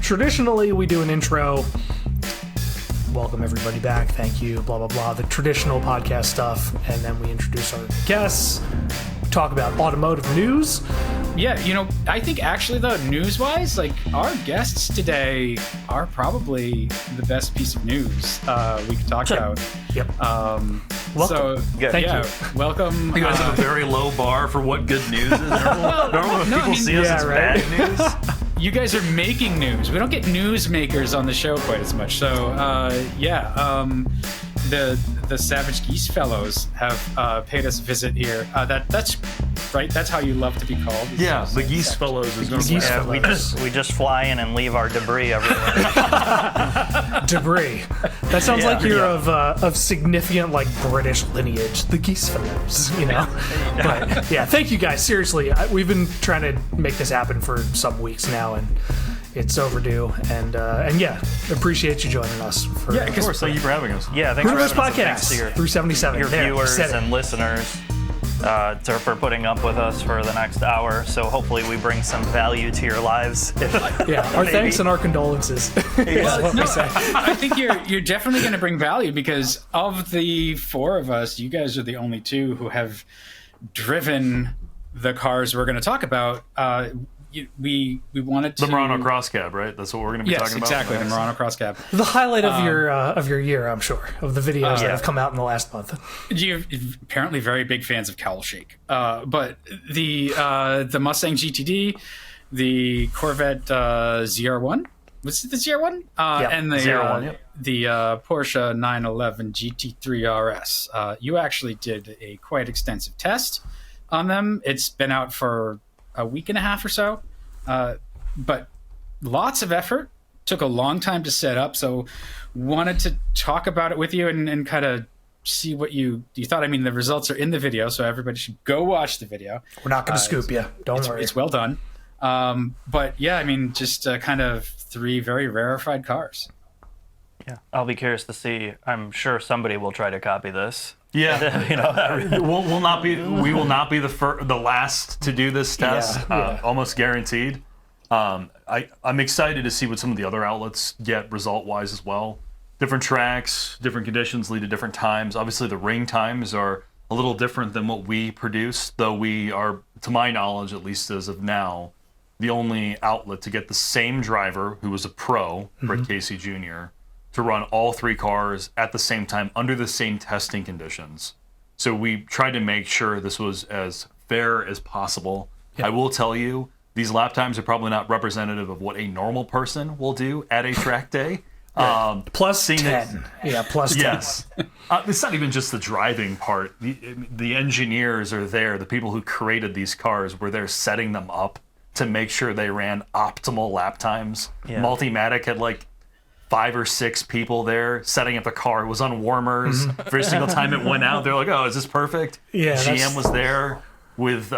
traditionally we do an intro. Welcome everybody back. Thank you. Blah blah blah. The traditional podcast stuff, and then we introduce our guests. Talk about automotive news. Yeah, I think actually though, news-wise, like our guests today are probably the best piece of news we could talk about. Yep. Welcome. So, thank you. Welcome. You guys have a very low bar for what good news is. Normally when people see us, it's bad news. You guys are making news. We don't get news makers on the show quite as much. So, the Savagegeese fellows have paid us a visit here. That's right. That's how you love to be called. Yeah, the Geese fellows is going to be. We just fly in and leave our debris everywhere. Debris. That sounds like you're of significant like British lineage. The Geese fellows, But yeah, thank you guys. Seriously, we've been trying to make this happen for some weeks now, and it's overdue. And yeah, appreciate you joining us. Of course. Thank you for having us. Yeah, thanks Hooniverse for having us. Podcast 377. Your viewers and listeners for putting up with us for the next hour. So hopefully we bring some value to your lives. Our thanks and our condolences. I think you're definitely going to bring value because of the four of us, you guys are the only two who have driven the cars we're going to talk about. We wanted to... The Murano Cross Cab, right? That's what we're going to be talking about. Yes, exactly, the Murano Cross Cab. The highlight of your year, I'm sure, of the videos that have come out in the last month. You're apparently very big fans of Cowl Shake. But the Mustang GTD, the Corvette ZR1, was it the ZR1? And the ZR1, the Porsche 911 GT3 RS. You actually did a quite extensive test on them. It's been out for a week and a half or so, but lots of effort, took a long time to set up, so wanted to talk about it with you and kind of see what you thought. I mean, the results are in the video, so everybody should go watch the video. We're not going to scoop you. Don't worry. It's well done. But yeah, I mean, just kind of three very rarefied cars. Yeah, I'll be curious to see. I'm sure somebody will try to copy this. Yeah, we will not be the last to do this test. Almost guaranteed. I'm excited to see what some of the other outlets get result-wise as well. Different tracks, different conditions lead to different times. Obviously, the ring times are a little different than what we produce, though we are, to my knowledge, at least as of now, the only outlet to get the same driver who was a pro, Brett Casey Jr., to run all three cars at the same time under the same testing conditions. So we tried to make sure this was as fair as possible. Yep. I will tell you, these lap times are probably not representative of what a normal person will do at a track day. Plus 10. Plus 10. Yes. It's not even just the driving part. The engineers are there. The people who created these cars were there setting them up to make sure they ran optimal lap times. Yeah. Multimatic had like 5 or 6 people there setting up the car. It was on warmers. Every single time it went out, they're like, oh, is this perfect? Yeah, GM was there with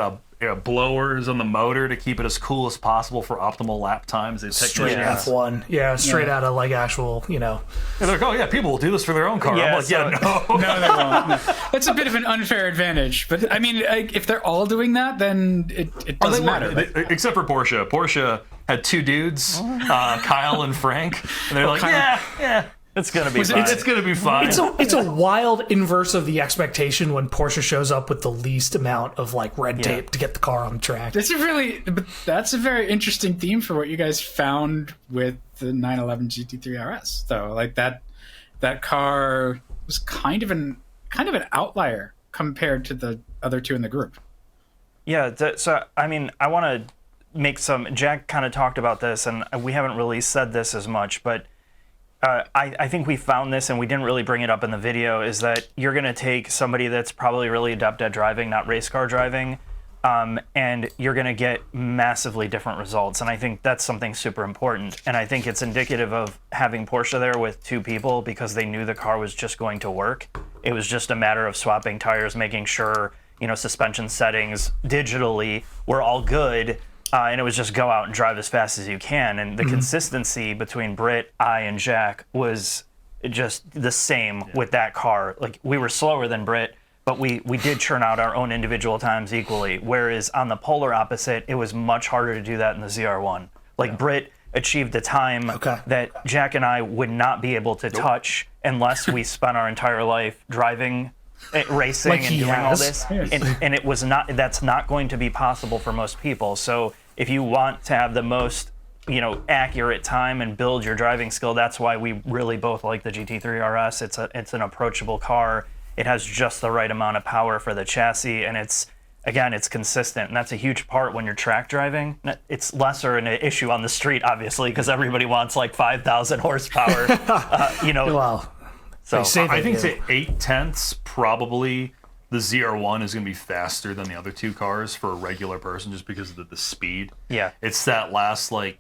blowers on the motor to keep it as cool as possible for optimal lap times. Straight F1. Yeah, straight out of like actual, They're like, oh, yeah, people will do this for their own car. I'm like, no. No, they won't. No. That's a bit of an unfair advantage. But, I mean, if they're all doing that, then it doesn't matter. Except for Porsche. Porsche had 2 dudes, Kyle and Frank, and they're like, yeah. It's gonna be fine. It's gonna be fine. It's a wild inverse of the expectation when Porsche shows up with the least amount of like red tape to get the car on the track. That's a very interesting theme for what you guys found with the 911 GT3 RS. Though, like that car was kind of an outlier compared to the other two in the group. Yeah. So I mean, I want to make some. Jack kind of talked about this, and we haven't really said this as much, but. I think we found this, and we didn't really bring it up in the video, is that you're going to take somebody that's probably really adept at driving, not race car driving, and you're going to get massively different results. And I think that's something super important. And I think it's indicative of having Porsche there with 2 people because they knew the car was just going to work. It was just a matter of swapping tires, making sure, suspension settings digitally were all good. And it was just go out and drive as fast as you can. And the consistency between Britt, I, and Jack was just the same with that car. Like, we were slower than Britt, but we did churn out our own individual times equally. Whereas on the polar opposite, it was much harder to do that in the ZR1. Like, Britt, achieved a time that Jack and I would not be able to touch unless we spent our entire life driving, racing, Like and doing all this. And it was not. That's not going to be possible for most people. So if you want to have the most, accurate time and build your driving skill, that's why we really both like the GT3 RS. It's an approachable car. It has just the right amount of power for the chassis, and it's consistent, and that's a huge part when you're track driving. It's lesser an issue on the street, obviously, because everybody wants like 5,000 horsepower. Well, So I think to 0.8 probably the ZR1 is going to be faster than the other two cars for a regular person just because of the speed. Yeah. It's that last like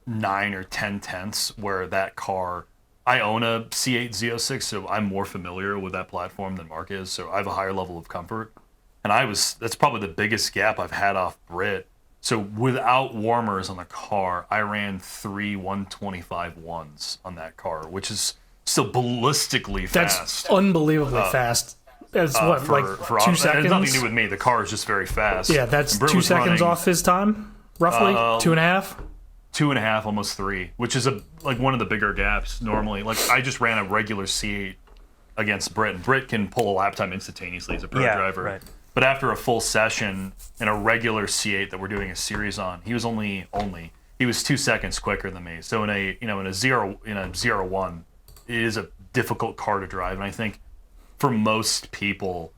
9 or 10 tenths where that car, I own a C8 Z06, so I'm more familiar with that platform than Mark is, so I have a higher level of comfort. And that's probably the biggest gap I've had off Brit. So without warmers on the car, I ran 3 125 ones on that car, which is still ballistically fast. that's unbelievably fast. That's what, for 2 seconds? It has nothing to do with me. The car is just very fast. Yeah, that's Brit 2 was seconds running off his time, roughly? 2.5? 2.5, almost 3, which is one of the bigger gaps normally. Like I just ran a regular C8 against Brit, and Brit can pull a lap time instantaneously as a pro driver. Right. But after a full session in a regular C8 that we're doing a series on, he was he was 2 seconds quicker than me. So in a ZR1, it is a difficult car to drive, and I think for most people,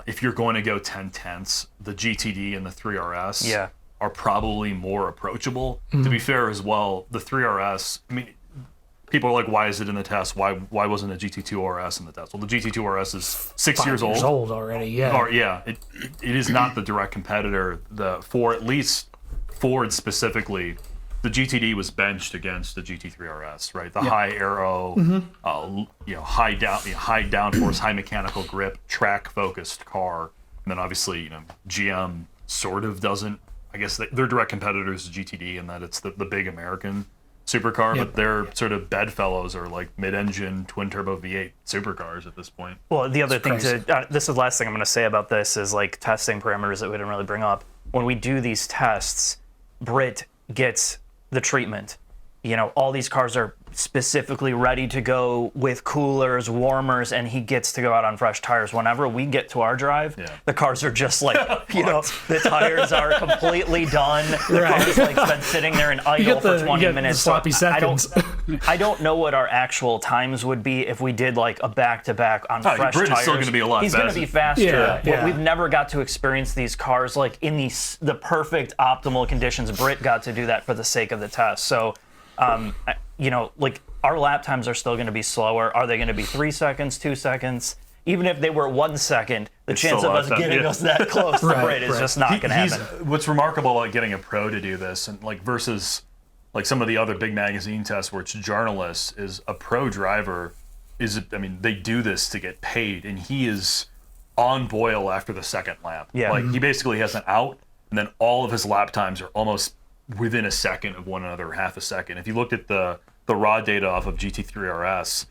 if you're going to go 10 tenths, the GTD and the 3RS are probably more approachable. To be fair as well, the 3RS, I mean, people are like, why is it in the test? Why wasn't a GT2 RS in the test? Well, the GT2 RS is 6 years old. 5 years old already, yeah. Or, yeah, it is not the direct competitor. For at least Ford specifically, the GTD was benched against the GT3 RS, right? The high aero, high downforce, high mechanical grip, track focused car. And then obviously, GM sort of doesn't. I guess their direct competitor is the GTD, and that it's the big American supercar, but their sort of bedfellows are like mid-engine twin turbo V8 supercars at this point. Well, the other thing this is the last thing I'm going to say about this is like testing parameters that we didn't really bring up. When we do these tests, Brit gets the treatment. All these cars are specifically ready to go with coolers, warmers, and he gets to go out on fresh tires. Whenever we get to our drive, the cars are just like, the tires are completely done. The car's like been sitting there and idle for 20 minutes. The sloppy seconds. I don't know what our actual times would be if we did like a back-to-back on fresh Brit tires. is still going to be a lot He's faster. going to be faster. Yeah. We've never got to experience these cars like in the perfect optimal conditions. Brit got to do that for the sake of the test. So, like our lap times are still going to be slower. Are they going to be 3 seconds, 2 seconds? Even if they were 1 second, the chance of us getting us that close to Brit is just not going to happen. What's remarkable about getting a pro to do this, and like versus like some of the other big magazine tests where it's journalists, is a pro driver they do this to get paid, and he is on boil after the second lap. Yeah. Like he basically has an out, and then all of his lap times are almost within a second of one another, half a second. If you looked at the raw data off of GT3 RS,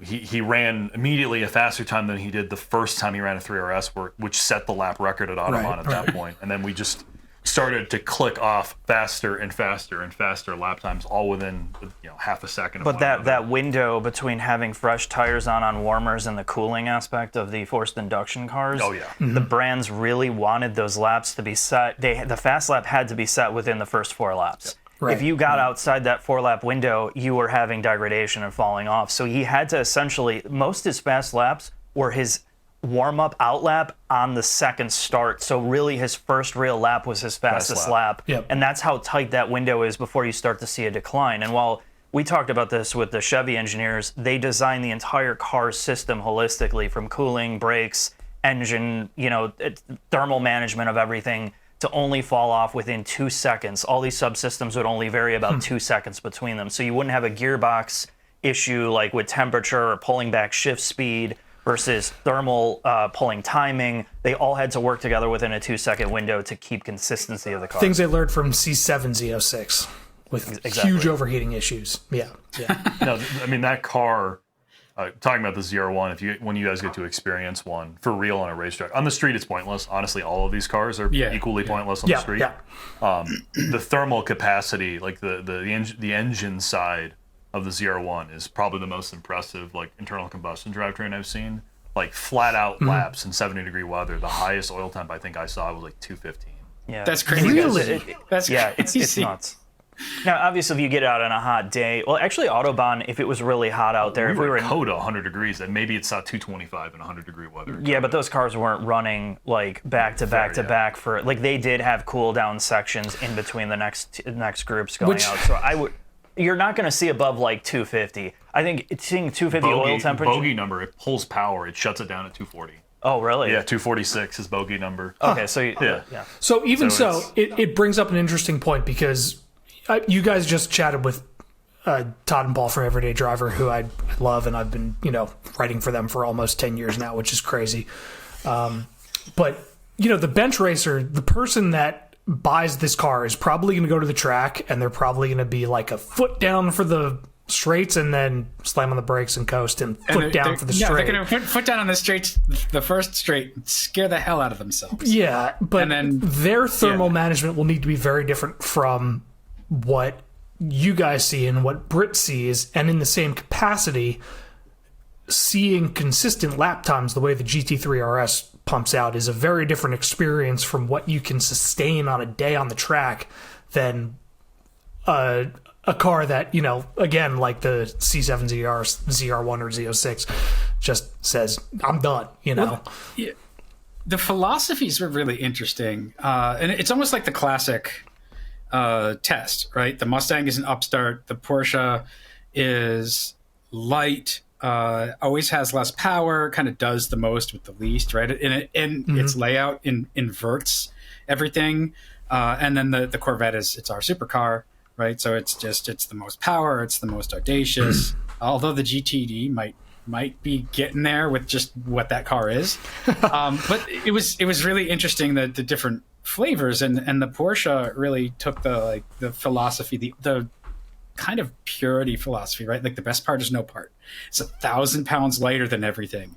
he ran immediately a faster time than he did the first time he ran a 3RS, which set the lap record at Autobahn at that point. And then we just started to click off faster and faster and faster lap times, all within half a second. But that window between having fresh tires on warmers and the cooling aspect of the forced induction cars, the brands really wanted those laps to be set. The fast lap had to be set within the first 4 laps. Right. If you got outside that 4-lap window, you were having degradation and falling off. So he had to essentially, most of his fast laps were his warm-up out lap on the second start. So really his first real lap was his fastest lap. Yep. And that's how tight that window is before you start to see a decline. And while we talked about this with the Chevy engineers, they designed the entire car system holistically, from cooling, brakes, engine, thermal management of everything, to only fall off within 2 seconds. All these subsystems would only vary about 2 seconds between them. So you wouldn't have a gearbox issue like with temperature or pulling back shift speed versus thermal pulling timing. They all had to work together within a 2 second window to keep consistency of the car. Things they learned from C7 Z06 with huge overheating issues. Yeah. No, I mean, that car, talking about the ZR1, when you guys get to experience one for real on a racetrack, on the street it's pointless. Honestly, all of these cars are equally pointless on the street. The thermal capacity, like the engine side of the ZR1 is probably the most impressive, like internal combustion drivetrain I've seen. Like flat out laps in 70-degree weather. The highest oil temp I think I saw was like 215. Yeah, that's crazy. Really? That's yeah, crazy. it's nuts. Now, obviously, if you get out on a hot day, well, actually, Autobahn, if it was really hot out there, We if were we were in in Coda 100 degrees, then maybe it's not 225 in 100-degree weather. yeah, but those cars weren't running like back to back to back for like they did have cool down sections in between the next groups going out. So you're not going to see above like 250. I think seeing 250 oil temperature. Bogey number, it pulls power, it shuts it down at 240. Oh, really? Yeah, 246 is bogey number. Okay, so yeah. So even So it brings up an interesting point because you guys just chatted with Todd and Paul from Everyday Driver, who I love, and I've been writing for them for almost 10 years now, which is crazy. But the bench racer, the person that buys this car is probably going to go to the track, and they're probably going to be like a foot down for the straights and then slam on the brakes and coast and foot down for the straight. They're going to put foot down on the straights, the first straight, and scare the hell out of themselves. Yeah, but their thermal management will need to be very different from what you guys see and what Britt sees, and in the same capacity, seeing consistent lap times the way the GT3 RS pumps out is a very different experience from what you can sustain on a day on the track than a car that, again, like the C7 ZR1 or Z06 just says, I'm done, Well, yeah. The philosophies were really interesting. And it's almost like the classic test, right? The Mustang is an upstart. The Porsche is light, always has less power, kind of does the most with the least, right? And its layout inverts everything. And then the Corvette it's our supercar, right? So it's the most power, it's the most audacious. Although the GTD might be getting there with just what that car is. But it was really interesting the different flavors, and the Porsche really took the philosophy, the kind of purity philosophy, right? Like the best part is no part. It's 1,000 pounds lighter than everything.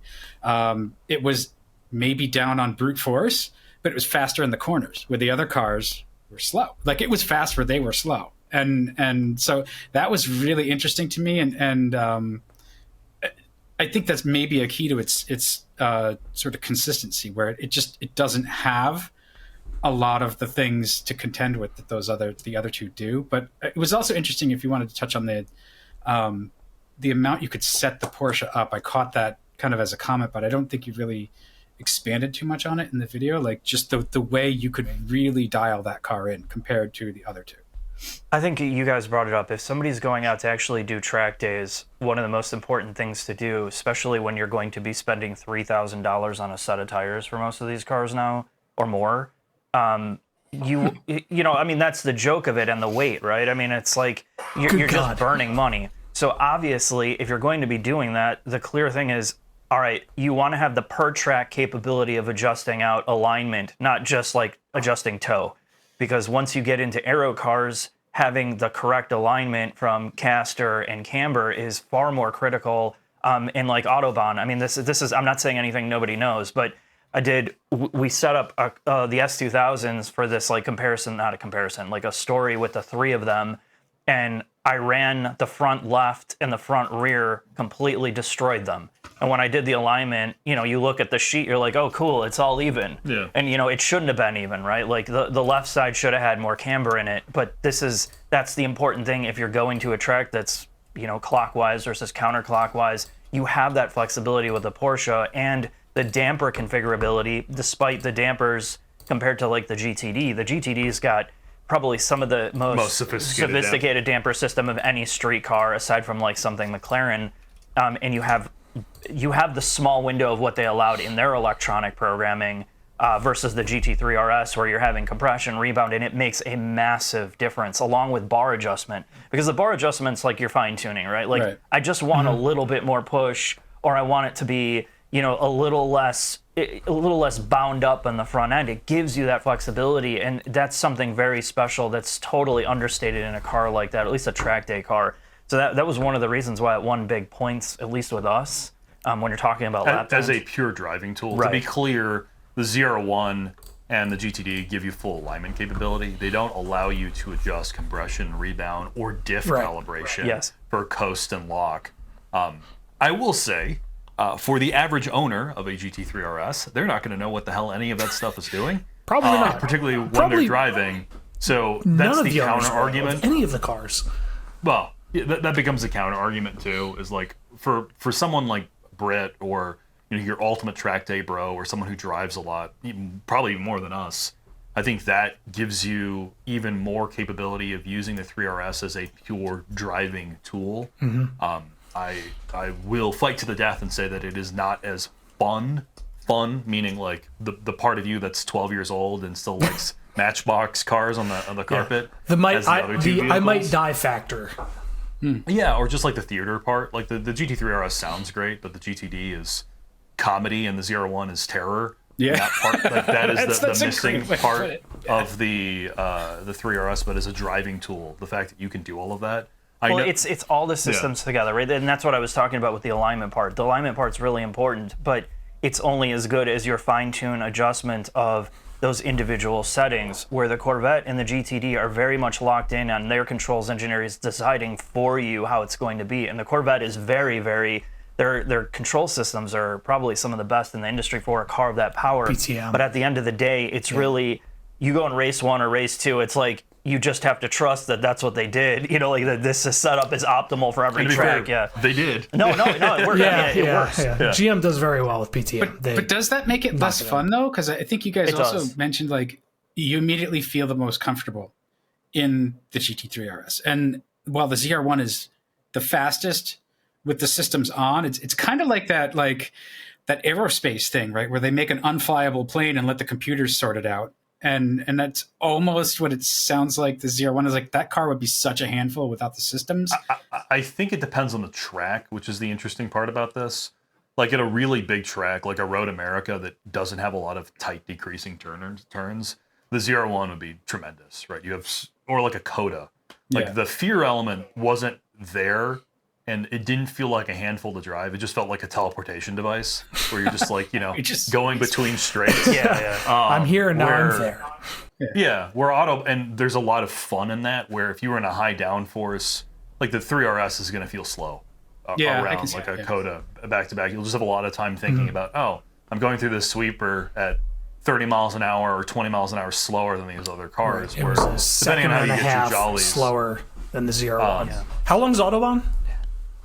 It was maybe down on brute force, but it was faster in the corners where the other cars were slow. Like it was fast where they were slow. And so that was really interesting to me. And I think that's maybe a key to its sort of consistency, where it doesn't have a lot of the things to contend with that the other two do. But it was also interesting, if you wanted to touch on the amount you could set the Porsche up. I caught that kind of as a comment, but I don't think you really expanded too much on it in the video. Like just the way you could really dial that car in compared to the other two. I think you guys brought it up. If somebody's going out to actually do track days, one of the most important things to do, especially when you're going to be spending $3,000 on a set of tires for most of these cars now or more, I mean, that's the joke of it, and the weight, right? I mean, it's like you're just burning money. So obviously, if you're going to be doing that, the clear thing is, all right, you want to have the per track capability of adjusting out alignment, not just like adjusting toe. Because once you get into aero cars, having the correct alignment from caster and camber is far more critical. In like Autobahn, I mean, this is I'm not saying anything nobody knows, but we set up the S2000s for this like like a story with the three of them, and I ran the front left and the front rear, completely destroyed them. And when I did the alignment, you look at the sheet, you're like, oh, cool, it's all even. Yeah. And, it shouldn't have been even, right? Like the left side should have had more camber in it. But that's the important thing. If you're going to a track that's, clockwise versus counterclockwise, you have that flexibility with the Porsche, and the damper configurability, despite the dampers compared to like the GTD's got probably some of the most sophisticated damper system of any street car, aside from like something McLaren. And you have the small window of what they allowed in their electronic programming versus the GT3 RS, where you're having compression, rebound, and it makes a massive difference, along with bar adjustment. Because the bar adjustment's like you're fine tuning, right? Like right. I just want a little bit more push, or I want it to be, a little less bound up in the front end. It gives you that flexibility, and that's something very special that's totally understated in a car like that, at least a track day car. So that was one of the reasons why it won big points, at least with us, when you're talking about lap times. As a pure driving tool. Right. To be clear, the ZR1 and the GTD give you full alignment capability. They don't allow you to adjust compression, rebound, or diff calibration for coast and lock. I will say, for the average owner of a GT3 RS, they're not going to know what the hell any of that stuff is doing. Probably not. Particularly when they're driving. So that's the counter argument. Any of the cars. Well, that becomes a counter argument too. Is like for someone like Britt or your ultimate track day bro or someone who drives a lot, probably more than us. I think that gives you even more capability of using the 3RS as a pure driving tool. I will fight to the death and say that it is not as fun, meaning like the part of you that's 12 years old and still likes Matchbox cars on the carpet. The I might die factor. Yeah, or just like the theater part. Like the GT3 RS sounds great, but the GTD is comedy and the ZR1 is terror. Yeah, that part, like, that is that's the a missing great way to part put it. of the 3RS. But as a driving tool, the fact that you can do all of that. Well, it's all the systems together, right? And that's what I was talking about with the alignment part. The alignment part's really important, but it's only as good as your fine-tune adjustment of those individual settings, where the Corvette and the GTD are very much locked in on their controls engineers deciding for you how it's going to be. And the Corvette is very, very... Their control systems are probably some of the best in the industry for a car of that power. PTM. But at the end of the day, it's really... You go in race 1 or race 2, it's like... You just have to trust that that's what they did. You know, like that this setup is optimal for every track. Fair, they did. No, it works. It works. Yeah. GM does very well with PTM. But does that make it less fun though? Because I think you guys does. mentioned like you immediately feel the most comfortable in the GT3 RS, and while the ZR1 is the fastest with the systems on, it's kind of like that aerospace thing, right? Where they make an unflyable plane and let the computers sort it out. And that's almost what it sounds like. The ZR1 is like, that car would be such a handful without the systems. I think it depends on the track, which is the interesting part about this. Like at a really big track, like a Road America that doesn't have a lot of tight decreasing turns, the ZR1 would be tremendous, right? Or like a Coda. Like the fear element wasn't there, and it didn't feel like a handful to drive. It just felt like a teleportation device where you're just like, going between straights. I'm here and now I'm there. Yeah, and there's a lot of fun in that, where if you were in a high downforce, like the 3RS is going to feel slow around like a Coda back-to-back. You'll just have a lot of time thinking about, I'm going through this sweeper at 30 miles an hour or 20 miles an hour slower than these other cars. Right. It was a second and a half slower than the ZR1. How long's Autobahn?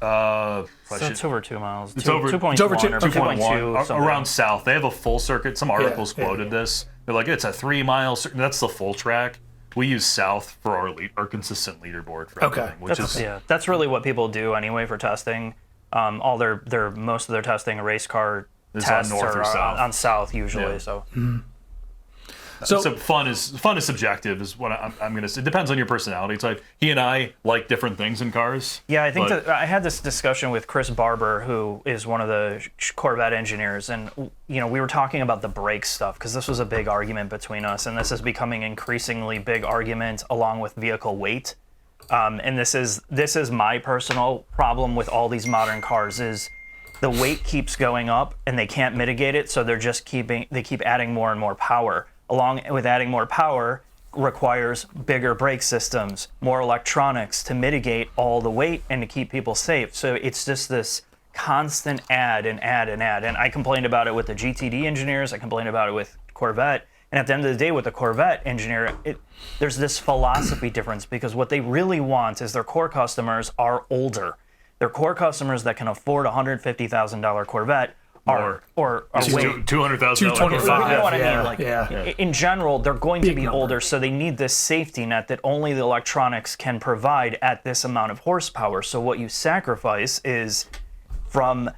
It's over 2 miles. It's over 2.1 or 2.2. Around south. They have a full circuit. Some articles quoted this. They're like, it's a 3 mile circuit. That's the full track. We use south for our consistent leaderboard for everything. That's really what people do anyway for testing. All their most of their testing race car tests on north or south. On south usually. So So fun is subjective, is what I'm going to say. It depends on your personality type. He and I like different things in cars. Yeah, I think that I had this discussion with Chris Barber, who is one of the Corvette engineers, and we were talking about the brake stuff because this was a big argument between us, and this is becoming increasingly big argument along with vehicle weight. And this is my personal problem with all these modern cars is the weight keeps going up and they can't mitigate it, so they keep adding more and more power. Along with adding more power requires bigger brake systems, more electronics to mitigate all the weight and to keep people safe. So it's just this constant add and add and add. And I complained about it with the GTD engineers. I complained about it with Corvette. And at the end of the day, with the Corvette engineer, there's this philosophy difference, because what they really want is their core customers are older. Their core customers that can afford a $150,000 Corvette or $200,000. You know what I mean? In general, they're going to be older, so they need this safety net that only the electronics can provide at this amount of horsepower. So what you sacrifice is from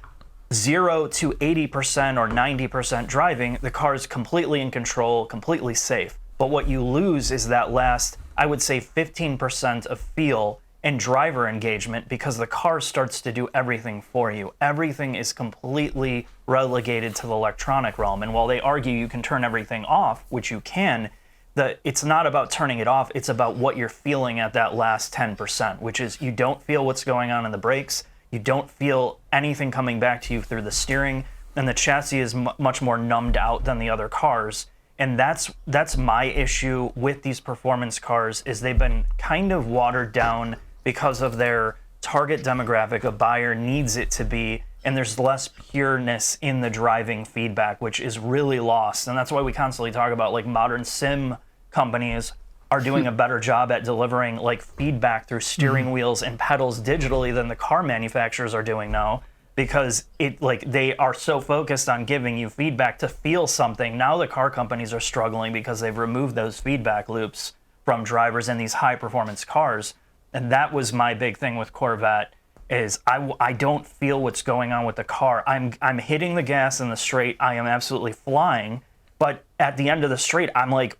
0 to 80% or 90% driving, the car is completely in control, completely safe. But what you lose is that last, I would say, 15% of feel and driver engagement, because the car starts to do everything for you. Everything is completely relegated to the electronic realm. And while they argue you can turn everything off, which you can, it's not about turning it off. It's about what you're feeling at that last 10%, which is you don't feel what's going on in the brakes. You don't feel anything coming back to you through the steering, and the chassis is much more numbed out than the other cars. And that's my issue with these performance cars, is they've been kind of watered down because of their target demographic. A buyer needs it to be, and there's less pureness in the driving feedback, which is really lost. And that's why we constantly talk about, like, modern sim companies are doing a better job at delivering like feedback through steering wheels and pedals digitally than the car manufacturers are doing now, because they are so focused on giving you feedback to feel something. Now the car companies are struggling because they've removed those feedback loops from drivers in these high performance cars. And that was my big thing with Corvette, is I don't feel what's going on with the car. I'm hitting the gas in the straight, I am absolutely flying, but at the end of the straight, I'm like,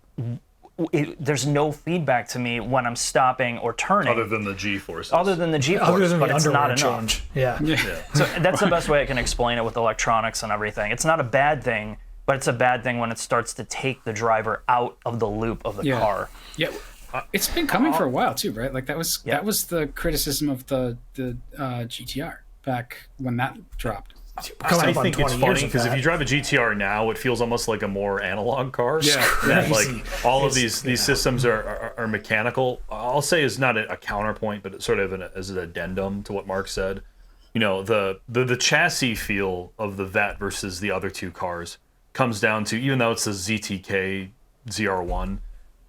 there's no feedback to me when I'm stopping or turning. Other than the G-forces. Other than the G-force, but it's not enough. Yeah. So that's the best way I can explain it with electronics and everything. It's not a bad thing, but it's a bad thing when it starts to take the driver out of the loop of the car. Yeah. It's been coming for a while too, right? Like that was the criticism of the GTR back when that dropped. I think it's funny because if you drive a GTR now, it feels almost like a more analog car. Yeah, like all of these systems are mechanical. I'll say is not a counterpoint, but it's sort of as an addendum to what Mark said. You know, the chassis feel of the Vet versus the other two cars comes down to, even though it's a ZTK ZR1,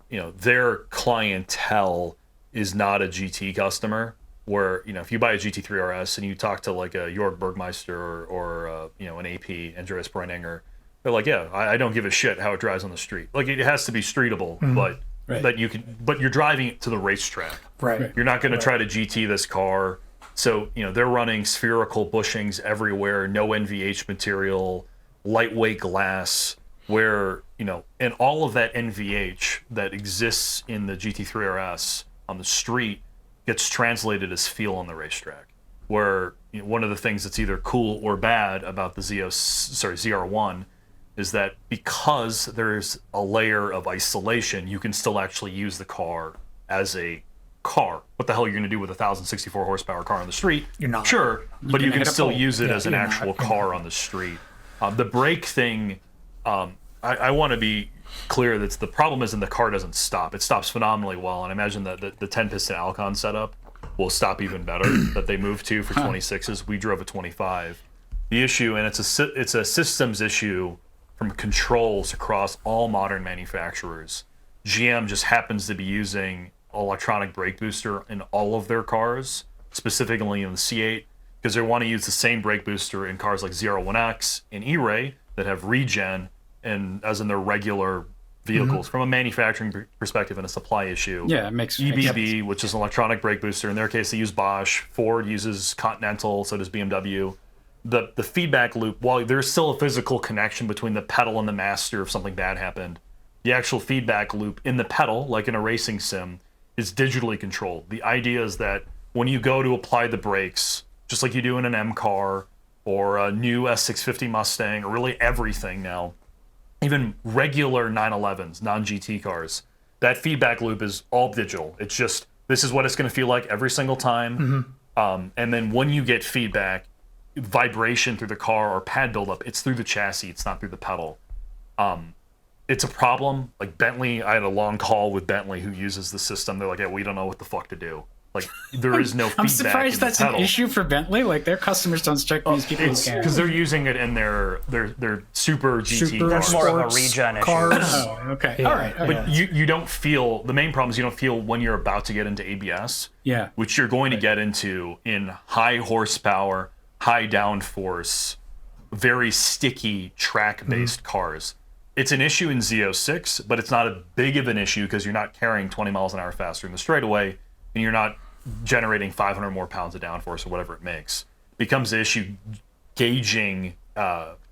you know, their clientele is not a GT customer. Where, you know, if you buy a GT3 RS and you talk to like a Jörg Bergmeister or you know, an AP, Andreas Breininger, they're like, yeah, I don't give a shit how it drives on the street. Like, it has to be streetable, but that you can, but you're driving it to the racetrack. Right. You're not going to try to GT this car. So, you know, they're running spherical bushings everywhere, no NVH material, lightweight glass, where, you know, and all of that NVH that exists in the GT3 RS on the street gets translated as feel on the racetrack, where, you know, one of the things that's either cool or bad about the ZR1 is that because there's a layer of isolation, you can still actually use the car as a car. What the hell are you going to do with a 1,064 horsepower car on the street? You're not. Sure, but you can still use it as an you're actual not. car on the street. The brake thing, I want to be clear that the problem isn't the car doesn't stop. It stops phenomenally well, and I imagine that the 10-piston Alcon setup will stop even better that they moved to for 26s. We drove a 25. The issue, and it's a systems issue from controls across all modern manufacturers. GM just happens to be using electronic brake booster in all of their cars, specifically in the C8, because they want to use the same brake booster in cars like ZR1X and E-Ray that have regen, and as in their regular vehicles. From a manufacturing perspective and a supply issue. Yeah, it makes EBB, which is an electronic brake booster. In their case, they use Bosch. Ford uses Continental, so does BMW. The feedback loop, while there's still a physical connection between the pedal and the master if something bad happened, the actual feedback loop in the pedal, like in a racing sim, is digitally controlled. The idea is that when you go to apply the brakes, just like you do in an M car or a new S650 Mustang, or really everything now, even regular 911s, non-GT cars, that feedback loop is all digital. It's just, this is what it's going to feel like every single time. And then when you get feedback, vibration through the car or pad buildup, it's through the chassis, it's not through the pedal. It's a problem. Like Bentley, I had a long call with Bentley who uses the system. They're like, yeah, we don't know what the fuck to do. Like, there is no feedback. I'm surprised in the that's pedal. an issue for Bentley. Like, their customers don't strike me as people who care. Because they're using it in their super GT cars. That's more of a regen issue. Oh, okay. Yeah. All right. But you don't feel, the main problem is you don't feel when you're about to get into ABS, Yeah. which you're going to get into in high horsepower, high downforce, very sticky track-based cars. It's an issue in Z06, but it's not a big of an issue because you're not carrying 20 miles an hour faster in the straightaway, and you're not generating 500 more pounds of downforce or whatever it makes. It becomes an issue gauging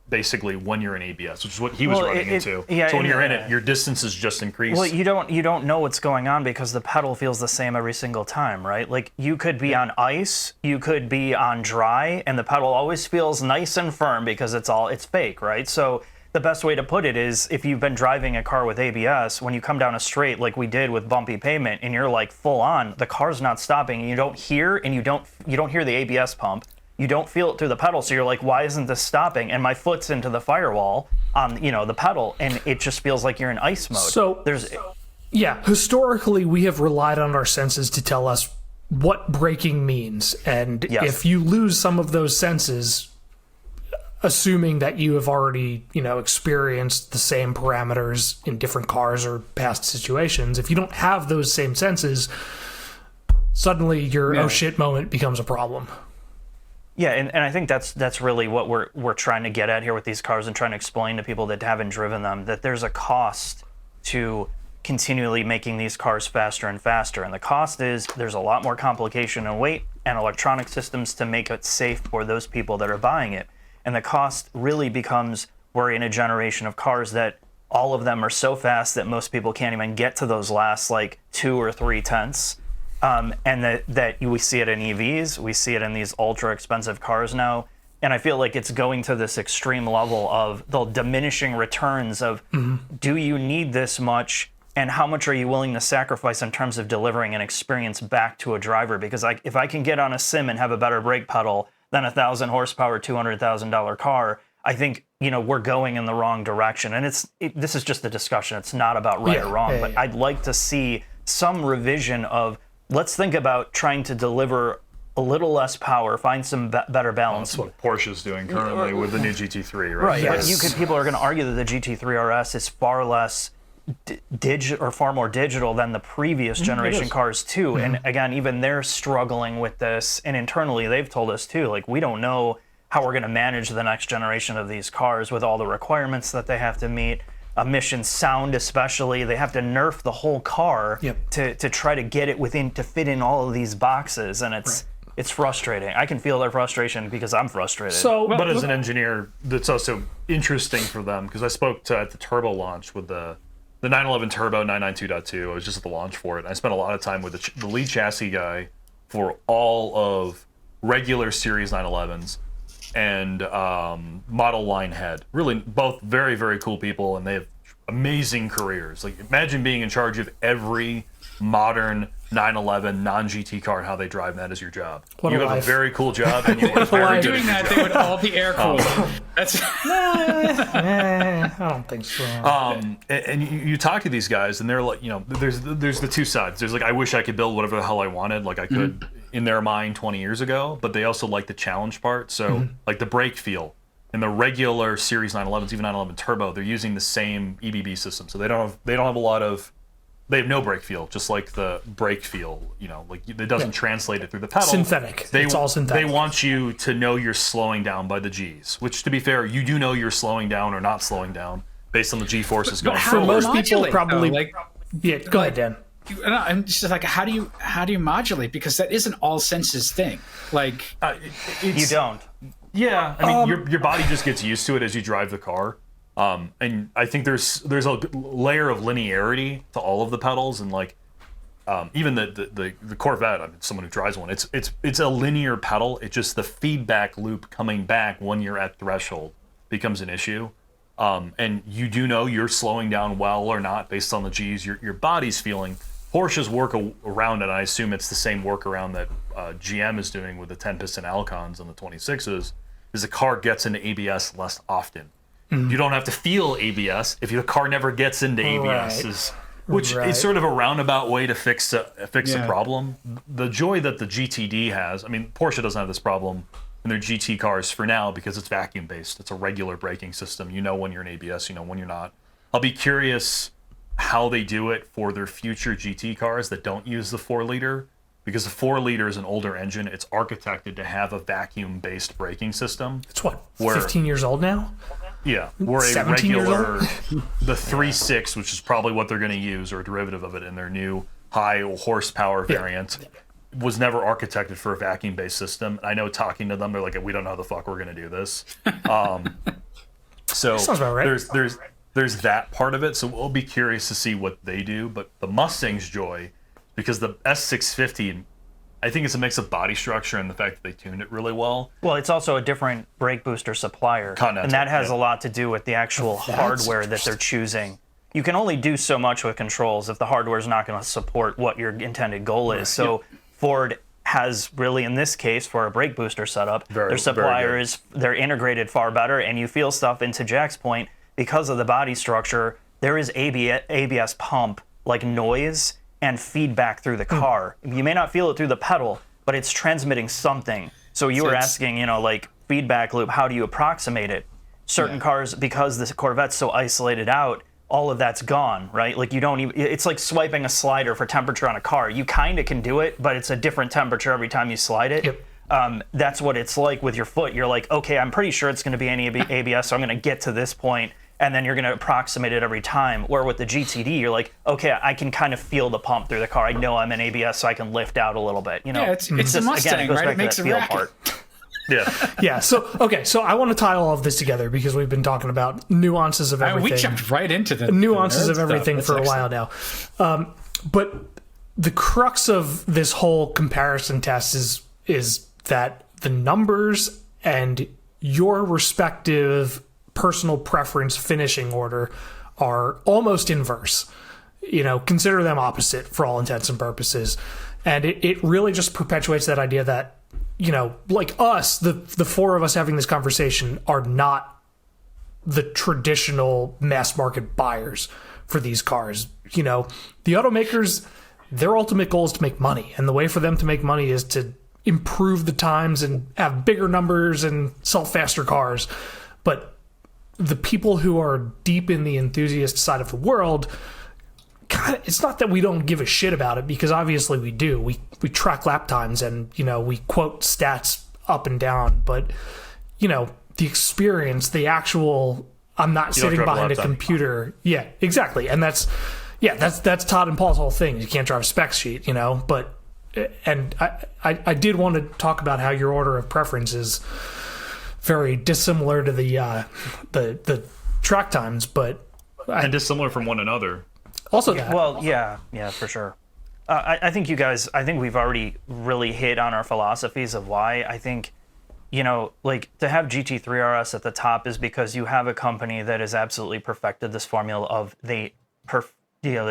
basically when you're in ABS, which is what he was running into. Yeah, so when you're in it, your distance is just increased. Well, you don't know what's going on because the pedal feels the same every single time, right? Like, you could be on ice, you could be on dry, and the pedal always feels nice and firm because it's fake, right? So the best way to put it is if you've been driving a car with ABS, when you come down a straight like we did with bumpy pavement and you're like full on, the car's not stopping and you don't hear the ABS pump. You don't feel it through the pedal, so you're like, why isn't this stopping? And my foot's into the firewall on the pedal, and it just feels like you're in ice mode. So yeah, historically we have relied on our senses to tell us what braking means, and if you lose some of those senses, assuming that you have already, experienced the same parameters in different cars or past situations, if you don't have those same senses, suddenly your oh shit moment becomes a problem. Yeah, and I think that's really what we're trying to get at here with these cars and trying to explain to people that haven't driven them that there's a cost to continually making these cars faster and faster. And the cost is there's a lot more complication and weight and electronic systems to make it safe for those people that are buying it. And the cost really becomes we're in a generation of cars that all of them are so fast that most people can't even get to those last like 2 or 3 tenths. And that we see it in EVs, we see it in these ultra expensive cars now. And I feel like it's going to this extreme level of the diminishing returns of do you need this much and how much are you willing to sacrifice in terms of delivering an experience back to a driver? Because if I can get on a sim and have a better brake pedal than a 1,000 horsepower, $200,000 car, I think, we're going in the wrong direction. And this is just a discussion. It's not about right or wrong, but I'd like to see some revision of let's think about trying to deliver a little less power, find some better balance. That's what Porsche's doing currently with the new GT3, right? Right. Yes. But people are going to argue that the GT3 RS is far less far more digital than the previous generation cars too. And again, even they're struggling with this. And internally, they've told us too, like we don't know how we're going to manage the next generation of these cars with all the requirements that they have to meet. Emission sound especially, they have to nerf the whole car to try to get it to fit in all of these boxes, and it's frustrating. I can feel their frustration because I'm frustrated. But as an engineer, that's also interesting for them because I spoke at the turbo launch with the 911 Turbo 992.2. I was just at the launch for it. I spent a lot of time with the lead chassis guy for all of regular Series 911s and model line head. Really, both very, very cool people, and they have amazing careers. Like, imagine being in charge of every modern 911 non-GT car and how they drive, and that is your job. You have a very cool job, and you are very good doing that. They would all be air cooled. That's I don't think so. And you talk to these guys, and they're like, there's the two sides. There's like, I wish I could build whatever the hell I wanted, like I could in their mind 20 years ago, but they also like the challenge part. So like the brake feel in the regular Series 911s, even 911 Turbo, they're using the same EBB system, so they don't have a lot of. They have no brake feel, just like the brake feel, like it doesn't translate it through the pedal. Synthetic. It's all synthetic. They want you to know you're slowing down by the G's, which, to be fair, you do know you're slowing down or not slowing down based on the G forces going for forward. most people, probably. Go ahead, Dan. I'm just like, how do you modulate? Because that isn't all senses thing. Like, you don't. Yeah, I mean, your body just gets used to it as you drive the car. And I think there's a layer of linearity to all of the pedals, and like even the Corvette. I mean, someone who drives one, it's a linear pedal. It's just the feedback loop coming back when you're at threshold becomes an issue. And you do know you're slowing down well or not based on the G's your body's feeling. Porsche's work around it, and I assume it's the same workaround that GM is doing with the 10-piston Alcons and the 26s, is the car gets into ABS less often. You don't have to feel ABS if the car never gets into ABS, which is sort of a roundabout way to fix a problem. The joy that the GTD has, I mean, Porsche doesn't have this problem in their GT cars for now because it's vacuum based. It's a regular braking system. You know when you're in ABS, you know when you're not. I'll be curious how they do it for their future GT cars that don't use the 4-liter, because the 4-liter is an older engine. It's architected to have a vacuum based braking system. It's 15 years old now? Yeah, or a 17 regular, the 3.6, which is probably what they're going to use, or a derivative of it in their new high horsepower variant, was never architected for a vacuum-based system. I know talking to them, they're like, we don't know how the fuck we're going to do this. So sounds about right. there's that part of it, so we'll be curious to see what they do. But the Mustang's joy, because the S650 I think it's a mix of body structure and the fact that they tuned it really well. Well, it's also a different brake booster supplier, Continental, and that has yeah. a lot to do with the actual hardware that they're choosing. You can only do so much with controls if the hardware is not going to support what your intended goal is. So Ford has really, in this case, for a brake booster setup, their supplier they're integrated far better, and you feel stuff, and to Jack's point, because of the body structure, there is ABS pump, like noise and feedback through the car. You may not feel it through the pedal, but it's transmitting something. So you were asking, you know, like feedback loop, how do you approximate it? Certain cars, because the Corvette's so isolated out, all of that's gone, right? Like you don't even, it's like swiping a slider for temperature on a car. You kind of can do it, but it's a different temperature every time you slide it. Yep. That's what it's like with your foot. You're like, okay, I'm pretty sure it's going to be any ABS, so I'm going to get to this point, and then you're going to approximate it every time. Where with the GTD, you're like, okay, I can kind of feel the pump through the car. I know I'm in ABS, so I can lift out a little bit. You know, Yeah, it's just, a Mustang, again, it goes right? back It makes to a that feel racket. part. Yeah. Yeah. So I want to tie all of this together because we've been talking about nuances of everything. We jumped right into the nuances nerd of everything stuff. for a while now. But the crux of this whole comparison test is that the numbers and your respective personal preference finishing order are almost inverse. You know, consider them opposite for all intents and purposes. And it really just perpetuates that idea that, you know, like us, the four of us having this conversation are not the traditional mass market buyers for these cars. You know, the automakers, their ultimate goal is to make money. And the way for them to make money is to improve the times and have bigger numbers and sell faster cars. But the people who are deep in the enthusiast side of the world, God, it's not that we don't give a shit about it, because obviously we do. We track lap times and, you know, we quote stats up and down. But, you know, the experience, the actual, I'm not sitting behind a computer. Yeah, exactly. And that's Todd and Paul's whole thing. You can't drive a spec sheet, you know. But, and I did want to talk about how your order of preference is very dissimilar to the track times, but And dissimilar from one another. also that. Well, yeah, for sure. I think we've already really hit on our philosophies of why. I think, you know, like to have GT3 RS at the top is because you have a company that has absolutely perfected this formula of the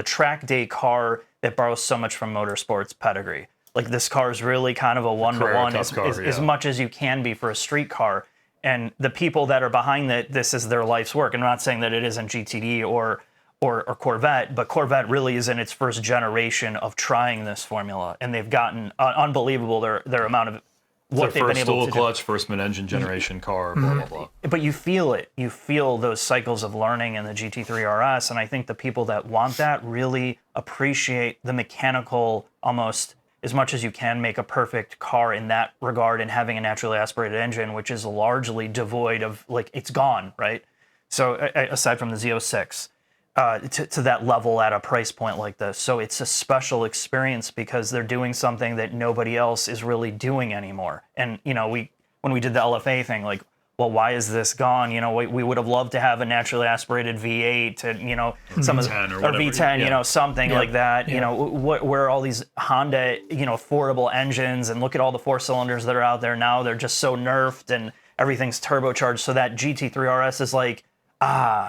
track day car that borrows so much from motorsports pedigree. Like this car is really kind of a one-to-one as much as you can be for a street car. And the people that are behind it, this is their life's work. I'm not saying that it isn't GTD or Corvette, but Corvette really is in its first generation of trying this formula, and they've gotten unbelievable their amount of what they've been able to do. First dual clutch, first mid-engine generation car, blah, blah, blah. But you feel it. You feel those cycles of learning in the GT3 RS, and I think the people that want that really appreciate the mechanical, almost as much as you can make a perfect car in that regard, and having a naturally aspirated engine, which is largely devoid of, like, it's gone, right? So aside from the Z06. To that level at a price point like this. So it's a special experience because they're doing something that nobody else is really doing anymore. And, you know, when we did the LFA thing, like, well, why is this gone? You know, we would have loved to have a naturally aspirated V8 and, you know, some of V10 or V10, you know, something like that. You know, where are all these Honda, you know, affordable engines, and look at all the 4 cylinders that are out there now. They're just so nerfed and everything's turbocharged. So that GT3 RS is like,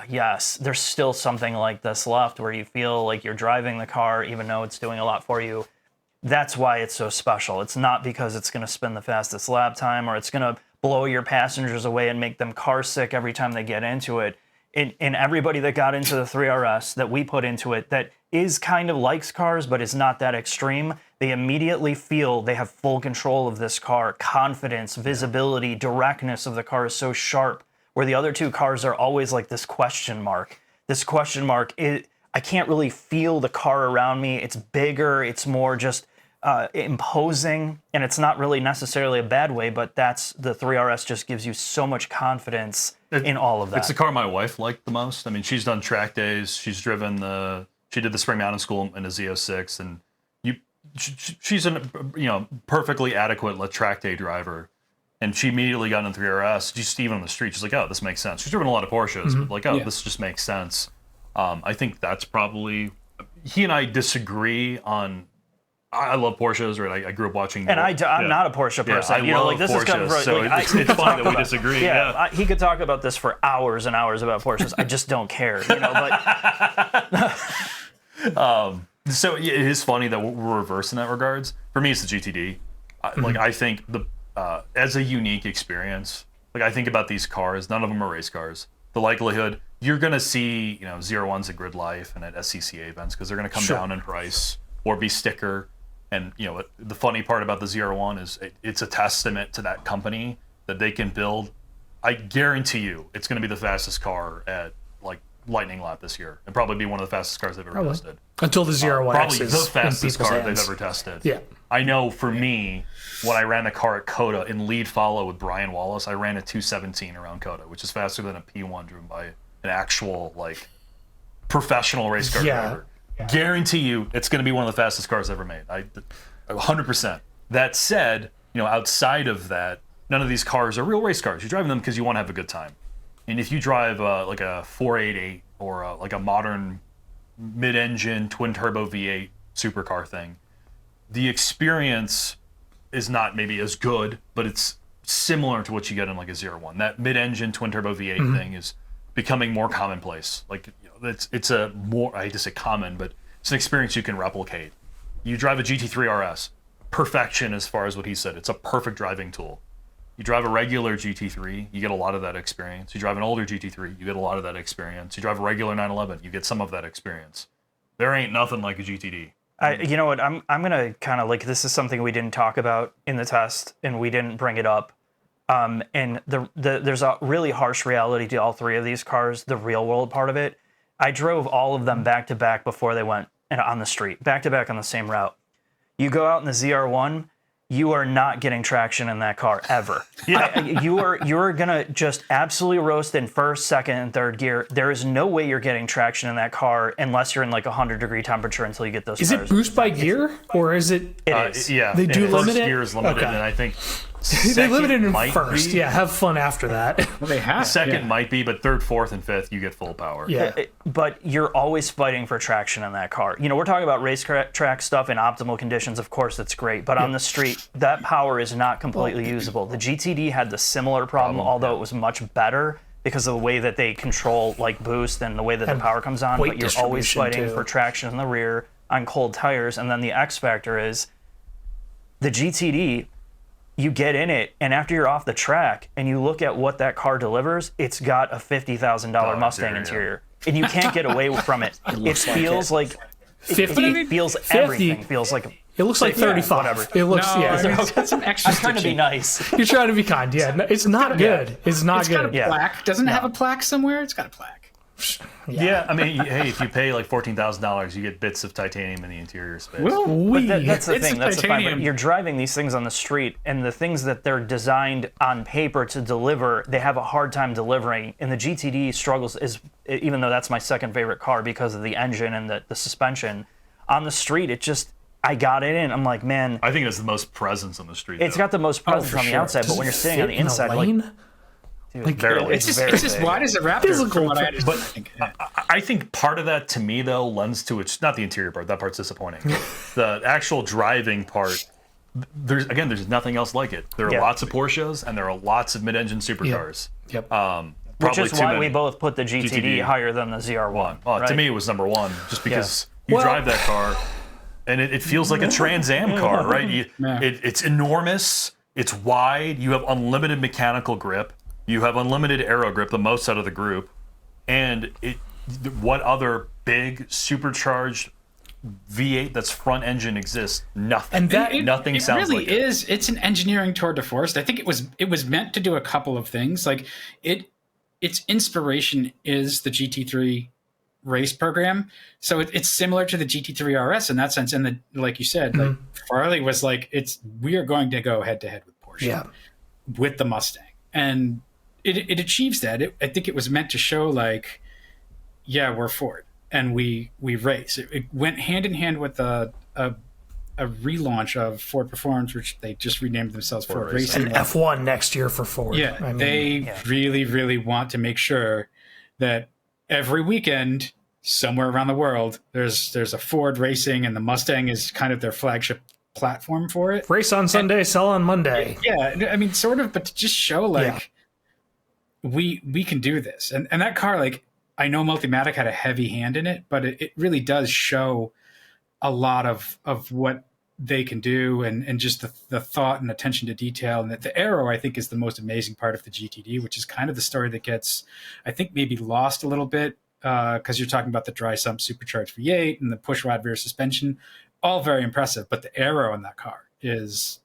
yes, there's still something like this left where you feel like you're driving the car even though it's doing a lot for you. That's why it's so special. It's not because it's going to spin the fastest lap time or it's going to blow your passengers away and make them car sick every time they get into it. And everybody that got into the 3RS that we put into it that is kind of likes cars but is not that extreme, they immediately feel they have full control of this car. Confidence, visibility, directness of the car is so sharp. Where the other two cars are always like this question mark. This question mark, I can't really feel the car around me. It's bigger, it's more just imposing, and it's not really necessarily a bad way, but that's the 3RS just gives you so much confidence in all of that. It's the car my wife liked the most. I mean, she's done track days. She's driven she did the Spring Mountain School in a Z06, and she's a perfectly adequate track day driver. And she immediately got into 3RS, just even on the street. She's like, oh, this makes sense. She's driven a lot of Porsches, but like, this just makes sense. I think that's probably... He and I disagree on I love Porsches, right? I grew up watching. And I'm not a Porsche person. I love this Porsches, is coming from. so it's funny that we disagree. Yeah, he could talk about this for hours and hours about Porsches. I just don't care, But so it is funny that we're reversed in that regards. For me, it's the GTD. I think as a unique experience. Like, I think about these cars. None of them are race cars. The likelihood you're going to see, ZR1s at Grid Life and at SCCA events because they're going to come down in price or be sticker. And the funny part about the ZR1 is it's a testament to that company that they can build. I guarantee you, it's going to be the fastest car at Lightning Lap this year, and probably be one of the fastest cars they've ever tested. Until the ZR1 probably the fastest car they've ever tested. Yeah, I know. For me, when I ran the car at COTA in lead follow with Brian Wallace, I ran a 217 around COTA, which is faster than a P1 driven by an actual professional race car driver. Guarantee you, it's going to be one of the fastest cars ever made. 100%. That said, outside of that, none of these cars are real race cars. You're driving them because you want to have a good time. And if you drive a 488 or a modern mid-engine twin-turbo V8 supercar thing, the experience is not maybe as good, but it's similar to what you get in a ZR1. That mid-engine twin-turbo V8 thing is becoming more commonplace. It's a more, I hate to say common, but it's an experience you can replicate. You drive a GT3 RS, perfection as far as what he said. It's a perfect driving tool. You drive a regular GT3, you get a lot of that experience. You drive an older GT3, you get a lot of that experience. You drive a regular 911, you get some of that experience. There ain't nothing like a GTD. You know what? I'm gonna kind of this is something we didn't talk about in the test, and we didn't bring it up. And there's a really harsh reality to all three of these cars. The real world part of it. I drove all of them back to back before they went on the street, back to back on the same route. You go out in the ZR1. You are not getting traction in that car ever. You're gonna just absolutely roast in first, second, and third gear. There is no way you're getting traction in that car unless you're in 100-degree temperature until you get those. Is it boost by gear or is it? It is. Yeah, they do limit it. First gear is limited, and I think they limit it in first. Be. Yeah, have fun after that. Well, they have. Second might be, but third, fourth, and fifth, you get full power. Yeah. But you're always fighting for traction in that car. We're talking about racetrack stuff in optimal conditions. Of course, it's great. But on the street, that power is not completely usable. The GTD had the similar problem, although it was much better because of the way that they control boost and the way that the power comes on. But you're always fighting for traction in the rear on cold tires. And then the X factor is the GTD. You get in it, and after you're off the track, and you look at what that car delivers, it's got a $50,000 Mustang interior, and you can't get away from it. It feels like 50. It feels 50. Everything feels like. It looks like 35. Whatever. It looks it's got some extra. I'm trying to be nice. You're trying to be kind. Yeah, no, it's not good. It's not It's good. got a plaque. Doesn't it have a plaque somewhere? It's got a plaque. Yeah, I mean, hey, if you pay $14,000, you get bits of titanium in the interior space. But that's the thing. That's the fine. titanium. But you're driving these things on the street, and the things that they're designed on paper to deliver, they have a hard time delivering. And the GTD struggles, even though that's my second favorite car because of the engine and the suspension. On the street, I got it in. I'm like, man. I think it's the most presence on the street. It's got the most presence on the outside, but when you're sitting on the inside, barely. It's just wide as a Raptor. From what I understand. But I think part of that, to me, though, lends to it's not the interior part. That part's disappointing. The actual driving part, there's nothing else like it. There are lots of Porsches and there are lots of mid-engine supercars. Yep. which is why we both put the GTD higher than the ZR1. Right? To me, it was number one, just because you drive that car and it feels like a Trans Am car, right? It's enormous. It's wide. You have unlimited mechanical grip. You have unlimited aero grip, the most out of the group. And what other big supercharged V8 that's front engine exists? Nothing. And nothing sounds like it. It really is. It's an engineering tour de force. I think it was meant to do a couple of things. Like its inspiration is the GT3 race program. So it's similar to the GT3 RS in that sense. And like you said, like Farley was like, we are going to go head to head with Porsche with the Mustang. And it achieves that. I think it was meant to show like, yeah, we're Ford and we race. It went hand in hand with a relaunch of Ford Performance, which they just renamed themselves Ford Racing. And F1 next year for Ford. Yeah, they really, really want to make sure that every weekend somewhere around the world, there's a Ford racing, and the Mustang is kind of their flagship platform for it. Race on Sunday, sell on Monday. Yeah, I mean, sort of, but to just show like we can do this, and that car, like, I know Multimatic had a heavy hand in it, but it really does show a lot of what they can do, and just the thought and attention to detail. And that the aero, I think, is the most amazing part of the GTD, which is kind of the story that gets, I think, maybe lost a little bit, because you're talking about the dry sump supercharged V8 and the push rod rear suspension, all very impressive. But the aero in that car is,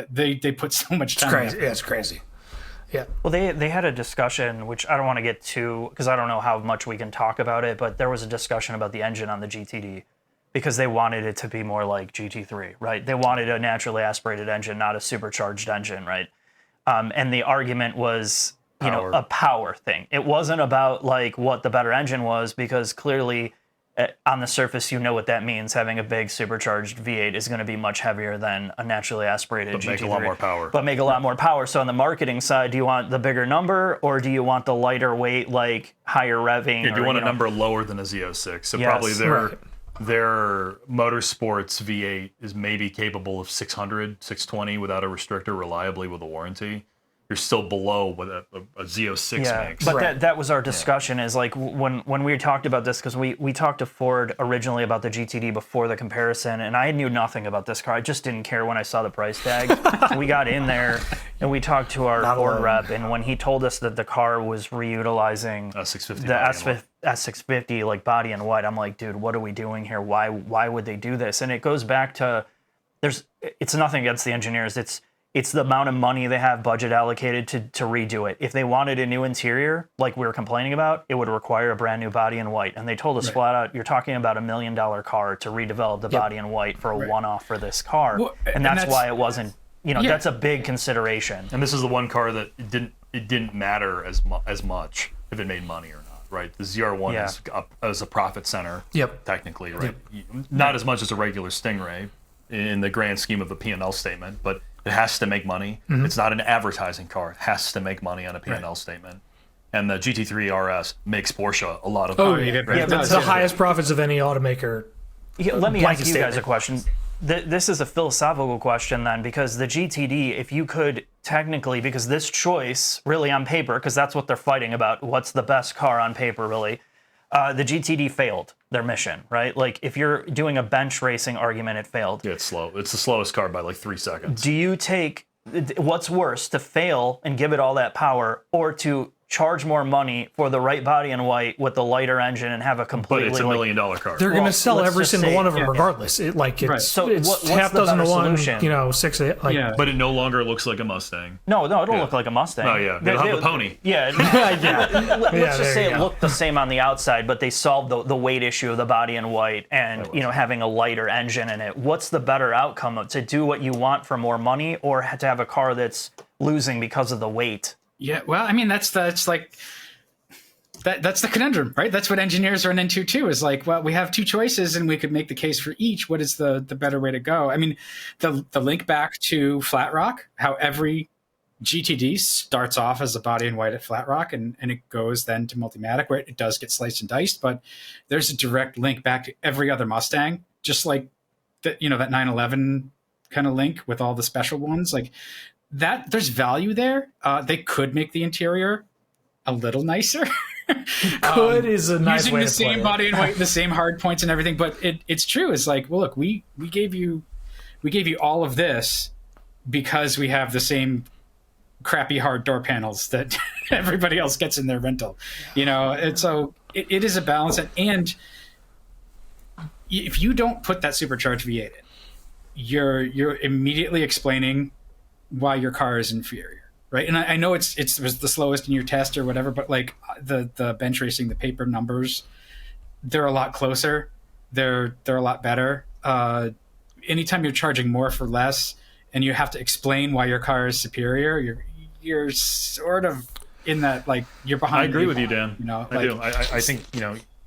they put so much time. It's crazy. Yeah, it's crazy. Yeah. Well, they had a discussion, which I don't want to get to, because I don't know how much we can talk about it, but there was a discussion about the engine on the GTD, because they wanted it to be more like GT3, right? They wanted a naturally aspirated engine, not a supercharged engine, right? And the argument was, a power thing. It wasn't about like what the better engine was, because clearly on the surface, what that means. Having a big supercharged V8 is going to be much heavier than a naturally aspirated GT3. Make a lot more power. But make a lot more power. So on the marketing side, do you want the bigger number, or do you want the lighter weight, like higher revving? Yeah, do you want a number lower than a Z06? So Yes. probably their motorsports V8 is maybe capable of 600, 620 without a restrictor reliably with a warranty. You're still below what a Z06 makes. But that was our discussion, is like when we talked about this, because we talked to Ford originally about the GTD before the comparison, and I knew nothing about this car. I just didn't care when I saw the price tag. We got in there and we talked to our Ford rep, and when he told us that the car was reutilizing S650 the S650 like body in white, I'm like, dude, what are we doing here? Why would they do this? And it goes back to, it's nothing against the engineers. It's the amount of money they have budget allocated to redo it. If they wanted a new interior, like we were complaining about, it would require a brand new body in white. And they told us flat out, you're talking about $1 million car to redevelop the body in white for a one-off for this car. Well, and that's why it wasn't, that's a big consideration. And this is the one car that it didn't matter as much if it made money or not, right? The ZR1 is a profit center, technically, right? Not as much as a regular Stingray in the grand scheme of the P&L statement, but it has to make money. Mm-hmm. It's not an advertising car. It has to make money on a P&L statement. And the GT3 RS makes Porsche a lot of money. It's the highest profits of any automaker. Let me ask you guys a question. This is a philosophical question then, because the GTD, if you could technically, because this choice really on paper, because that's what they're fighting about, what's the best car on paper really, the GTD failed their mission, right? Like if you're doing a bench racing argument, it failed. Yeah, it's slow. It's the slowest car by like 3 seconds. Do you take, what's worse, to fail and give it all that power, or to charge more money for the right body in white with the lighter engine and have a completely... But it's $1 million car. They're going to sell every single one of them regardless. It's so it's half dozen to one, 6 But it no longer looks like a Mustang. No, it'll look like a Mustang. Oh yeah, it'll have a pony. Yeah. Let's just say it looked the same on the outside, but they solved the weight issue of the body in white and having a lighter engine in it. What's the better outcome, to do what you want for more money, or to have a car that's losing because of the weight? Yeah, well, I mean, that's the conundrum, right? That's what engineers run into too, is like, well, we have two choices and we could make the case for each. What is the better way to go? I mean, the link back to Flat Rock, how every GTD starts off as a body in white at Flat Rock, and it goes then to Multimatic, where it does get sliced and diced, but there's a direct link back to every other Mustang, just like that 911 kind of link with all the special ones. Like, that there's value there. They could make the interior a little nicer. Is a nice using way the to same play body and weight, the same hard points and everything. But it's true. It's like, well, look, we gave you all of this because we have the same crappy hard door panels that everybody else gets in their rental. And so it is a balance. And if you don't put that supercharged V8 in, you're immediately explaining why your car is inferior, right? And I know it was the slowest in your test or whatever, but like the bench racing, the paper numbers, they're a lot closer. They're a lot better. Anytime you're charging more for less, and you have to explain why your car is superior, you're sort of in that, like, you're behind. I agree with you, Dan. I do. I think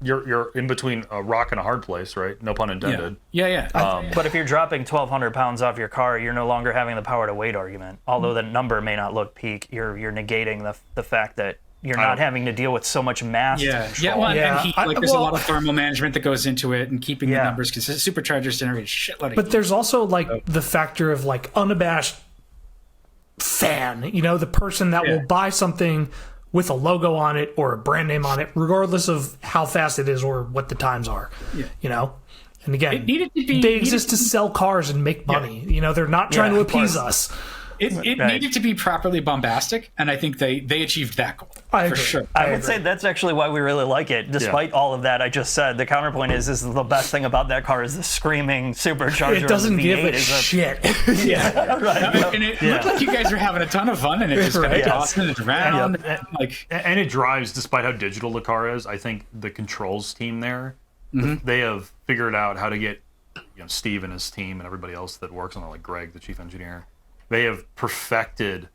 you're in between a rock and a hard place, right? No pun intended. Yeah. But if you're dropping 1,200 pounds off your car, you're no longer having the power to weight argument. Although the number may not look peak, you're negating the fact that you're not having to deal with so much mass. Well, and heat. There's a lot of thermal management that goes into it, and keeping the numbers because superchargers generate a shitload of But heat. there's also the factor of unabashed fan. The person that will buy something with a logo on it or a brand name on it, regardless of how fast it is or what the times are. And again, they exist to sell cars and make money. They're not trying to appease us. It needed to be properly bombastic, and I think they achieved that goal for sure. I would say that's actually why we really like it. Despite all of that I just said, the counterpoint is the best thing about that car is the screaming supercharger. It doesn't give a shit. And it looked like you guys were having a ton of fun, and it just kind of tossing it around. And it drives, despite how digital the car is. I think the controls team there, they have figured out how to get Steve and his team and everybody else that works on it, like Greg, the chief engineer. They have perfected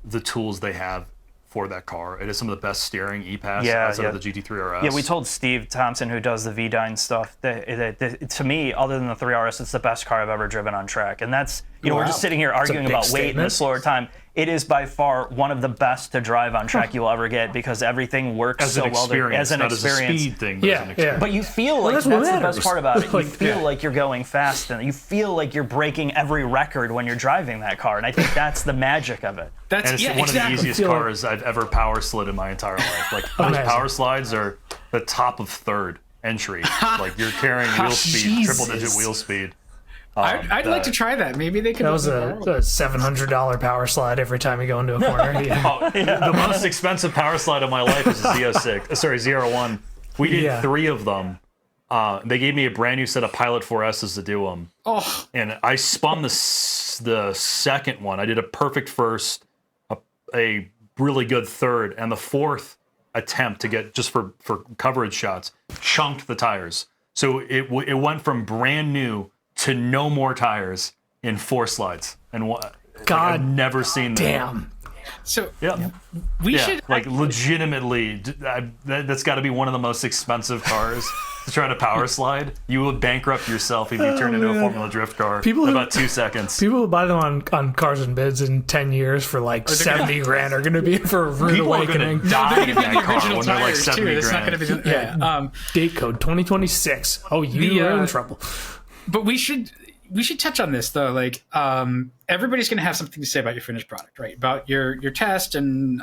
the tools they have for that car. It is some of the best steering EPAS outside of the GT3 RS. Yeah, we told Steve Thompson, who does the V-Dyne stuff, that to me, other than the 3 RS, it's the best car I've ever driven on track. And that's, we're just sitting here arguing about weight and a slower time. It is by far one of the best to drive on track you'll ever get because everything works so well there as an experience. As a speed thing, but as an experience. But you feel like that's the best part about it. You feel like you're going fast and you feel like you're breaking every record when you're driving that car. And I think that's the magic of it. And it's one of the easiest cars I've ever power slid in my entire life. Those power slides are the top of third entry. You're carrying wheel speed, triple-digit wheel speed. I'd like to try that. Maybe they could. That was a $700 power slide every time you go into a corner. The most expensive power slide of my life is a ZR1. We did 3 of them. They gave me a brand new set of Pilot 4S's to do them. And I spun the second one. I did a perfect first, a really good third, and the fourth attempt to get just for coverage shots, chunked the tires. So it went from brand new to no more tires in 4 slides. And I've never seen that. Damn. So we should legitimately. That's got to be one of the most expensive cars to try to power slide. You would bankrupt yourself if you turned into a Formula Drift car in about 2 seconds. People who buy them on Cars and Bids in 10 years for $70 grand are going to be in for a rude awakening. People are going to die in that car when they're $70 grand. Date code 2026. Oh, you're in trouble. But we should touch on this though. Everybody's going to have something to say about your finished product, right? About your test and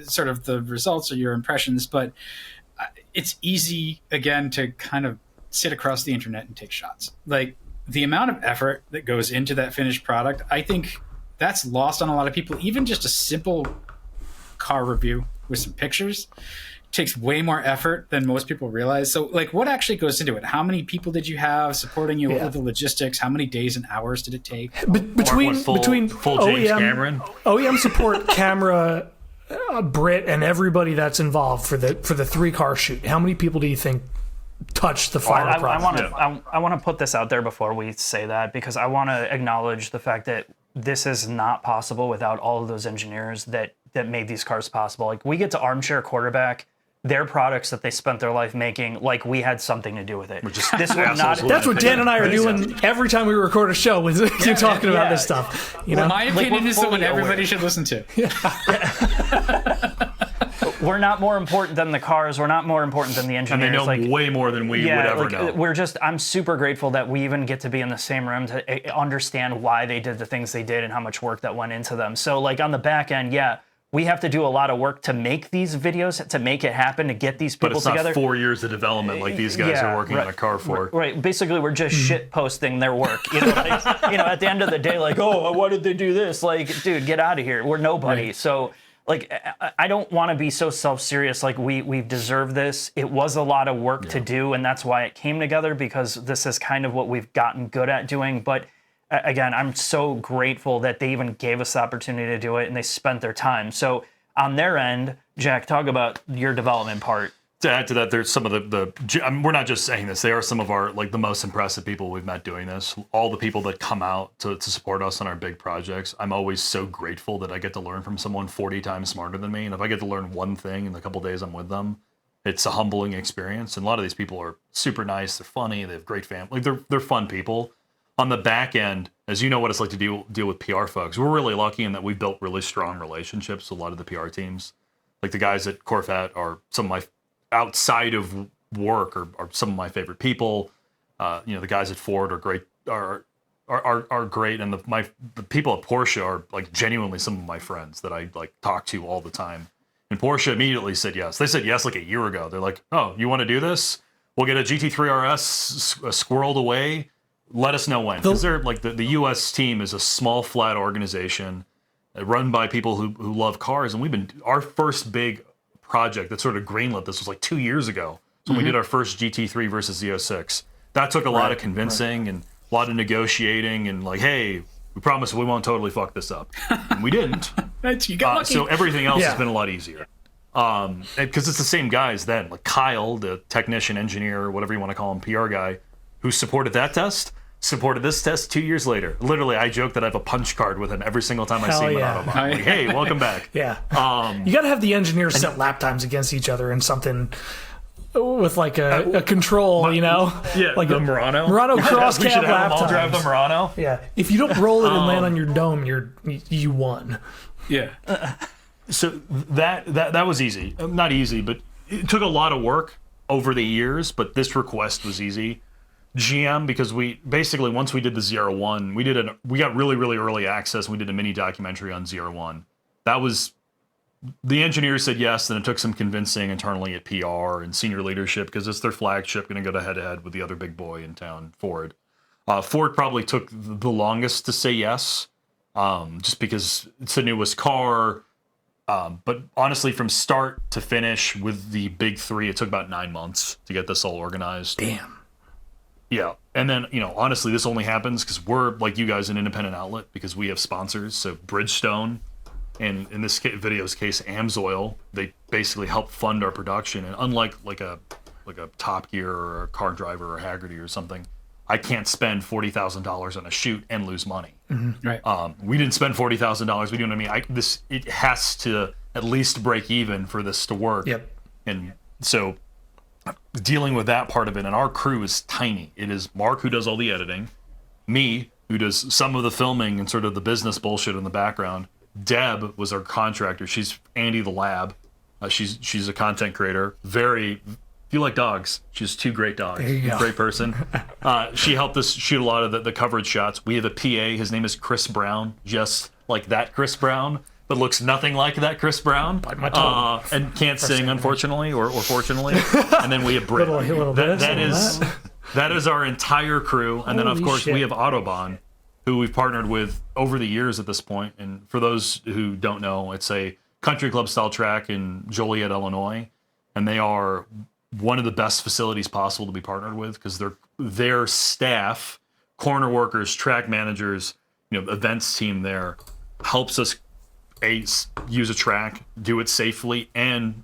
sort of the results or your impressions. But it's easy again to kind of sit across the internet and take shots. The amount of effort that goes into that finished product, I think that's lost on a lot of people. Even just a simple car review with some pictures takes way more effort than most people realize. So what actually goes into it? How many people did you have supporting you? What were the logistics? How many days and hours did it take? Between full James Cameron, OEM support, camera, Brit, and everybody that's involved for the 3-car shoot, how many people do you think touched the final product? I want to put this out there before we say that, because I want to acknowledge the fact that this is not possible without all of those engineers that made these cars possible. We get to armchair quarterback their products that they spent their life making like we had something to do with it. This would not. That's what Dan and I are doing every time we record a show. With you're talking about this stuff. My opinion is the one everybody should listen to. We're not more important than the cars. We're not more important than the engineers. And they know way more than we would ever know. I'm super grateful that we even get to be in the same room to understand why they did the things they did and how much work that went into them. So on the back end, we have to do a lot of work to make these videos, to make it happen, to get these people together. But it's not 4 years of development like these guys are working on a car for. Right. Basically, we're just shit posting their work. At the end of the day, why did they do this? Dude, get out of here. We're nobody. Right. So, I don't want to be so self-serious. We've deserved this. It was a lot of work to do, and that's why it came together, because this is kind of what we've gotten good at doing. But again, I'm so grateful that they even gave us the opportunity to do it, and they spent their time. So on their end, Jack, talk about your development part. To add to that, there's some of we're not just saying this, they are some of our the most impressive people we've met doing this. All the people that come out to support us on our big projects. I'm always so grateful that I get to learn from someone 40 times smarter than me. And if I get to learn one thing in the couple days I'm with them, it's a humbling experience. And a lot of these people are super nice, they're funny, they have great family, they're fun people. On the back end, as you know what it's like to deal with PR folks, we're really lucky in that we built really strong relationships with a lot of the PR teams. Like the guys at Corvette are some of my outside of work are some of my favorite people. The guys at Ford are great. Are great, and the people at Porsche are like genuinely some of my friends that I like talk to all the time. And Porsche immediately said yes. They said yes like a year ago. They're like, "Oh, you want to do this? We'll get a GT3 RS squirreled away. Let us know when." Because they're like the U.S. team is a small, flat organization run by people who love cars, and our first big project that sort of greenlit this was like 2 years ago. So we did our first GT3 versus Z06. That took a lot of convincing and a lot of negotiating, and like, hey, we promise we won't totally fuck this up. And we didn't. You got lucky. So everything else has been a lot easier. Because it's the same guys then. Like Kyle, the technician, engineer, whatever you want to call him, PR guy, who supported that test, supported this test 2 years later. Literally, I joke that I have a punch card with him every single time I see him on Autobahn. Like, hey, welcome back. Yeah. You got to have the engineers set lap times against each other in something with like a control, Yeah, like the Murano. Murano cross We should cab have lap them all drive the times. Murano. Yeah. If you don't roll it and land on your dome, you won. Yeah. So that was easy. Not easy, but it took a lot of work over the years, but this request was easy. GM, because we basically, once we did the ZR1, we got really, really early access, and we did a mini documentary on ZR1. That was, the engineers said yes, and it took some convincing internally at PR and senior leadership, because it's their flagship, going to go head-to-head with the other big boy in town, Ford. Ford probably took the longest to say yes, just because it's the newest car. But honestly, from start to finish with the big three, it took about 9 months to get this all organized. Damn. Yeah. And then, honestly, this only happens because we're, like you guys, an independent outlet, because we have sponsors. So Bridgestone, and in this video's case, Amsoil, they basically help fund our production. And unlike like a Top Gear or a Car Driver or Haggerty or something, I can't spend $40,000 on a shoot and lose money. Mm-hmm. Right. We didn't spend $40,000. We do what I mean. It has to at least break even for this to work. Yep. And so dealing with that part of it, and our crew is tiny. It is Mark, who does all the editing, me, who does some of the filming and sort of the business bullshit in the background. Deb was our contractor. She's Andy the Lab. She's a content creator. If you like dogs, she has 2 great dogs. There you go. Great person. She helped us shoot a lot of the coverage shots. We have a PA. His name is Chris Brown, just like that Chris Brown, but looks nothing like that Chris Brown. Like my toe. And can't sing, unfortunately, or fortunately. And then we have Britt. Little bit. That is our entire crew. And then, of Holy course, shit. we have Autobahn, who we've partnered with over the years at this point. And for those who don't know, it's a country club style track in Joliet, Illinois. And they are one of the best facilities possible to be partnered with, because their staff, corner workers, track managers, events team there helps us use a track, do it safely, and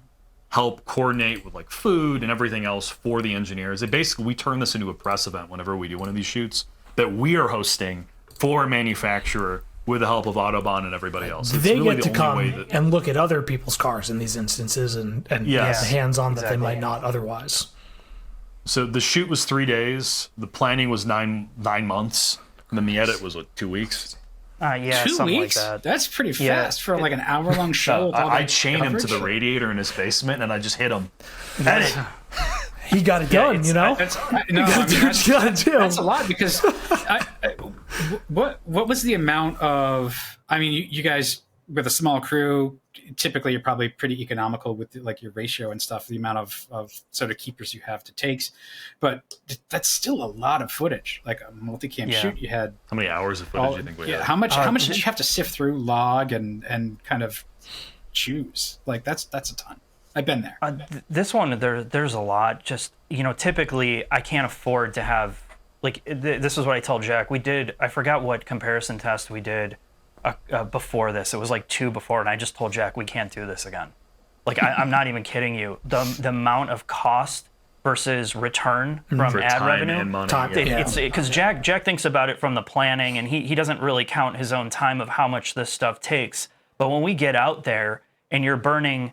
help coordinate with like food and everything else for the engineers. We turn this into a press event whenever we do one of these shoots that we are hosting for a manufacturer with the help of Autobahn and everybody else. It's They really get to the only way come that, and look at other people's cars in these instances and Yes. have hands-on that they Exactly. might not otherwise. So the shoot was 3 days, the planning was nine months, and then the edit was 2 weeks. Yeah, 2 something weeks? like that. That's pretty Yeah. fast for like an hour-long show. With all I that chain him to the coverage. radiator in his basement, and I just hit him. Edit. He got it done, That's, no, I mean, what you gotta do. that's a lot, because what was the amount of? I mean, you guys with a small crew, typically you're probably pretty economical with like your ratio and stuff, the amount of sort of keepers you have to takes, but that's still a lot of footage. Like a multicam Yeah. shoot, you had How many hours of footage do you think we had? how much did you have to sift through, log, and kind of choose? Like that's a ton. I've been there. This one, there's a lot. Just, typically I can't afford to have, like, this is what I tell Jack. I forgot what comparison test we did before this. It was like 2 before, and I just told Jack, we can't do this again. Like, I'm not even kidding you. The amount of cost versus return from For ad time revenue. and money. Time. yeah. Yeah. Because Jack thinks about it from the planning, and he doesn't really count his own time of how much this stuff takes. But when we get out there and you're burning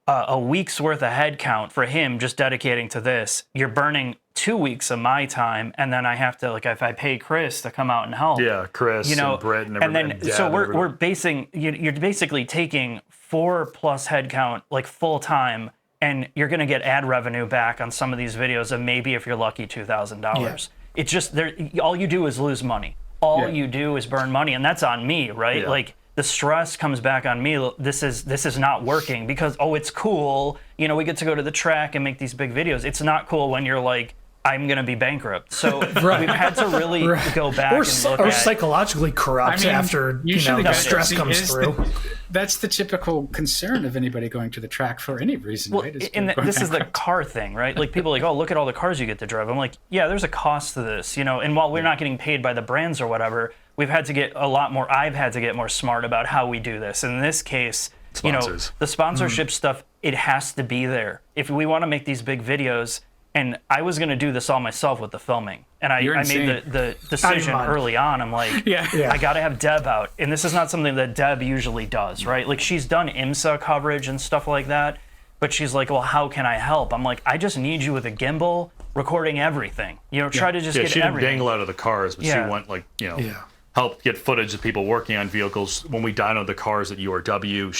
a week's worth of headcount for him just dedicating to this. You're burning 2 weeks of my time, and then I have to, like, if I pay Chris to come out and help. Yeah, Chris and Brett and everybody. And then, so we're basing, you're basically taking 4+ headcount, like, full time, and you're going to get ad revenue back on some of these videos of maybe, if you're lucky, $2,000. Yeah. It's just, all you do is lose money. All you do is burn money, and that's on me, right? Yeah. Like, the stress comes back on me. This is not working because, oh, it's cool. You know, we get to go to the track and make these big videos. It's not cool when you're like, I'm going to be bankrupt. So we've had to really go back and look or at psychologically corrupt after the stress comes through. That's the typical concern of anybody going to the track for any reason, well, right? And this is the car thing, right? Like, people are like, oh, look at all the cars you get to drive. I'm like, yeah, there's a cost to this, you know. And while we're not getting paid by the brands or whatever, we've had to get a lot more. I've had to get more smart about how we do this. In this case, sponsors. You know, the sponsorship stuff, it has to be there if we want to make these big videos. And I was going to do this all myself with the filming. And I made the decision early on. I'm like, I got to have Deb out. And this is not something that Deb usually does, right? Like, she's done IMSA coverage and stuff like that. But she's like, well, how can I help? I'm like, I just need you with a gimbal recording everything. You know, try to just get everything. She didn't dangle out of the cars, but she went, like, you know, help get footage of people working on vehicles. When we dynoed the cars at URW,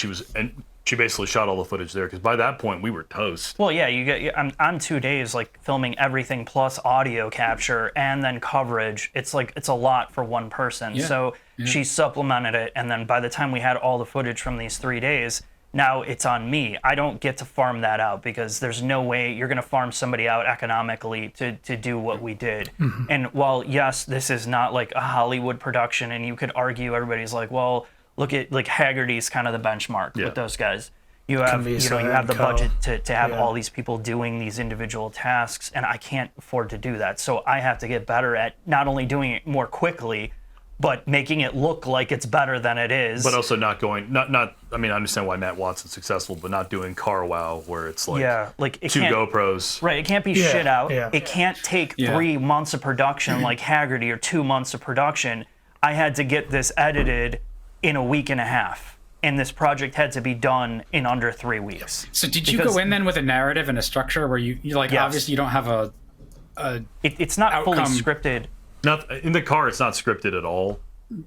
she basically shot all the footage there, because by that point we were toast. Well, yeah, I'm 2 days like filming everything plus audio capture and then coverage. It's like, it's a lot for one person. She supplemented it, and then by the time we had all the footage from these 3 days, now it's on me. I don't get to farm that out, because there's no way you're going to farm somebody out economically to do what we did. Mm-hmm. And while, yes, this is not like a Hollywood production, and you could argue, everybody's like, well, look at, like, Haggerty's kind of the benchmark with those guys. You have, you have the budget to have all these people doing these individual tasks, and I can't afford to do that. So I have to get better at not only doing it more quickly, but making it look like it's better than it is. But also not going, I mean, I understand why Matt Watson's successful, but not doing car wow, where it's like, it 2 GoPros. Right, it can't be shit out. Yeah. It can't take 3 months of production like Haggerty, or 2 months of production. I had to get this edited in a week and a half, and this project had to be done in under 3 weeks. So did you go in then with a narrative and a structure where you like, obviously you don't have it's not outcome. fully scripted. Not in the car, it's not scripted at all.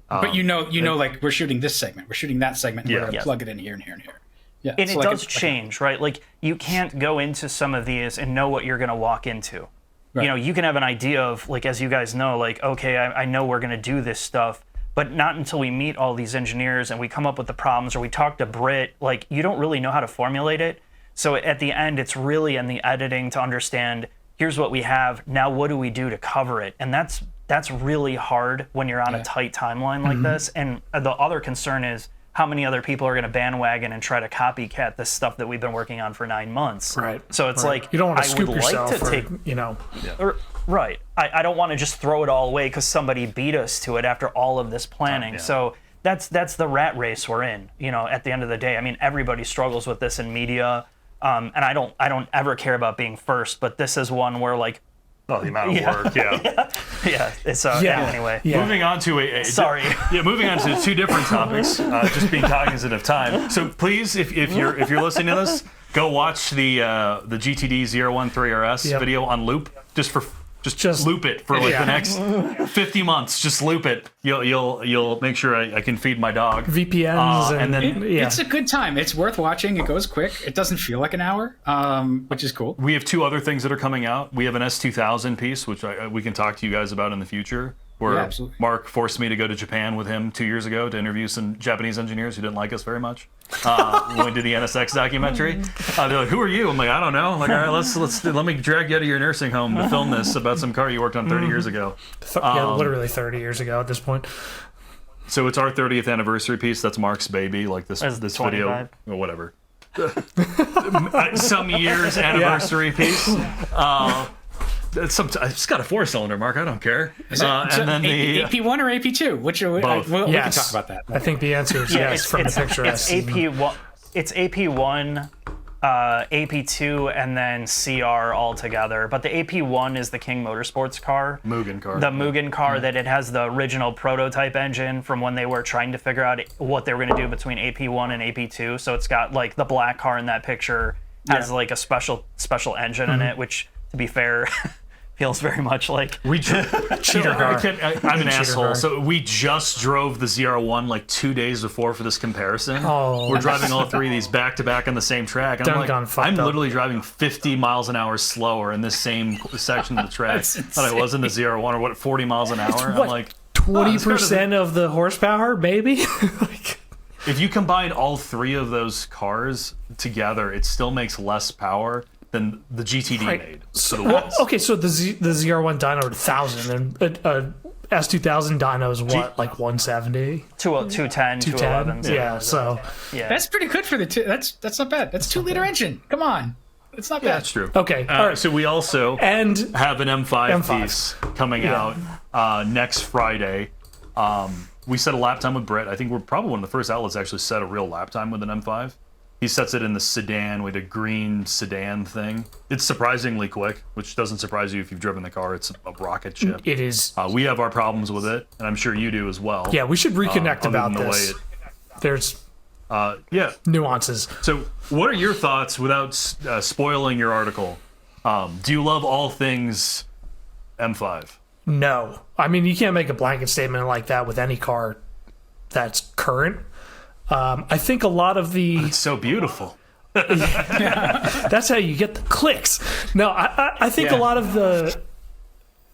But you know, like, we're shooting this segment, we're shooting that segment, and we're going to plug it in here and here and here. Yeah, and it does change, right? Like, you can't go into some of these and know what you're going to walk into. Right. You know, you can have an idea of, like, as you guys know, like, okay, I know we're going to do this stuff, but not until we meet all these engineers and we come up with the problems, or we talk to Britt, like, you don't really know how to formulate it. So at the end, it's really in the editing to understand, here's what we have, now what do we do to cover it? And that's really hard when you're on a tight timeline like this. And the other concern is how many other people are going to bandwagon and try to copycat this stuff that we've been working on for 9 months. Right. So it's like, you don't want to scoop like yourself, to take, right. I don't want to just throw it all away because somebody beat us to it after all of this planning. So that's the rat race we're in. You know, at the end of the day, I mean, everybody struggles with this in media, and I don't ever care about being first, but this is one where, like, the amount of work, It's anyway. Yeah. Moving on to moving on to 2 different topics. Just being cognizant of time. So please, if you're listening to this, go watch the GTD ZR1 3RS video on loop, just loop it for like the next 50 months. Just loop it. You'll make sure I can feed my dog. VPNs and then it's a good time. It's worth watching. It goes quick. It doesn't feel like an hour, which is cool. We have 2 other things that are coming out. We have an S2000 piece, which we can talk to you guys about in the future. Where Mark forced me to go to Japan with him 2 years ago to interview some Japanese engineers who didn't like us very much. When we did the NSX documentary, they're like, "Who are you?" I'm like, "I don't know." I'm like, "All right, let me drag you out of your nursing home to film this about some car you worked on 30 years ago." Literally 30 years ago at this point. So it's our 30th anniversary piece. That's Mark's baby. Like this video or whatever. Some years anniversary piece. It's got a 4-cylinder, Mark. I don't care. And then the AP1 or AP2? Which we can talk about that. I think the answer is yes from the picture. It's AP1. AP2 and then CR all together. But the AP1 is the King Motorsports car. Mugen car. The Mugen car that it has the original prototype engine from when they were trying to figure out what they were going to do between AP1 and AP2. So it's got like the black car in that picture has like a special engine in it, which, to be fair, feels very much like Cheater car. I'm an asshole. So we just drove the ZR1 like 2 days before for this comparison. Oh. We're driving all three of these back to back on the same track. And I'm literally driving 50 miles an hour slower in this same section of the track than I was in the ZR1, or 40 miles an hour. I'm like 20% of the horsepower, baby. If you combine all three of those cars together, it still makes less power than the GTD made. So the ZR1 dyno 1000 and S2000 dyno is what, like 170? 210, 211. Yeah, so that's pretty good for the two. That's not bad. That's 2-liter engine. Come on, it's not bad. That's true. Okay, all right. So we also And have an M5 piece coming out next Friday. We set a lap time with Britt. I think we're probably one of the first outlets to actually set a real lap time with an M5. He sets it in the sedan with a green sedan thing. It's surprisingly quick, which doesn't surprise you if you've driven the car. It's a rocket ship. It is. We have our problems with it, and I'm sure you do as well. Yeah, we should reconnect about this. There's nuances. So what are your thoughts, without spoiling your article? Do you love all things M5? No. I mean, you can't make a blanket statement like that with any car that's current. I think a lot of the... It's so beautiful. That's how you get the clicks. No, I think a lot of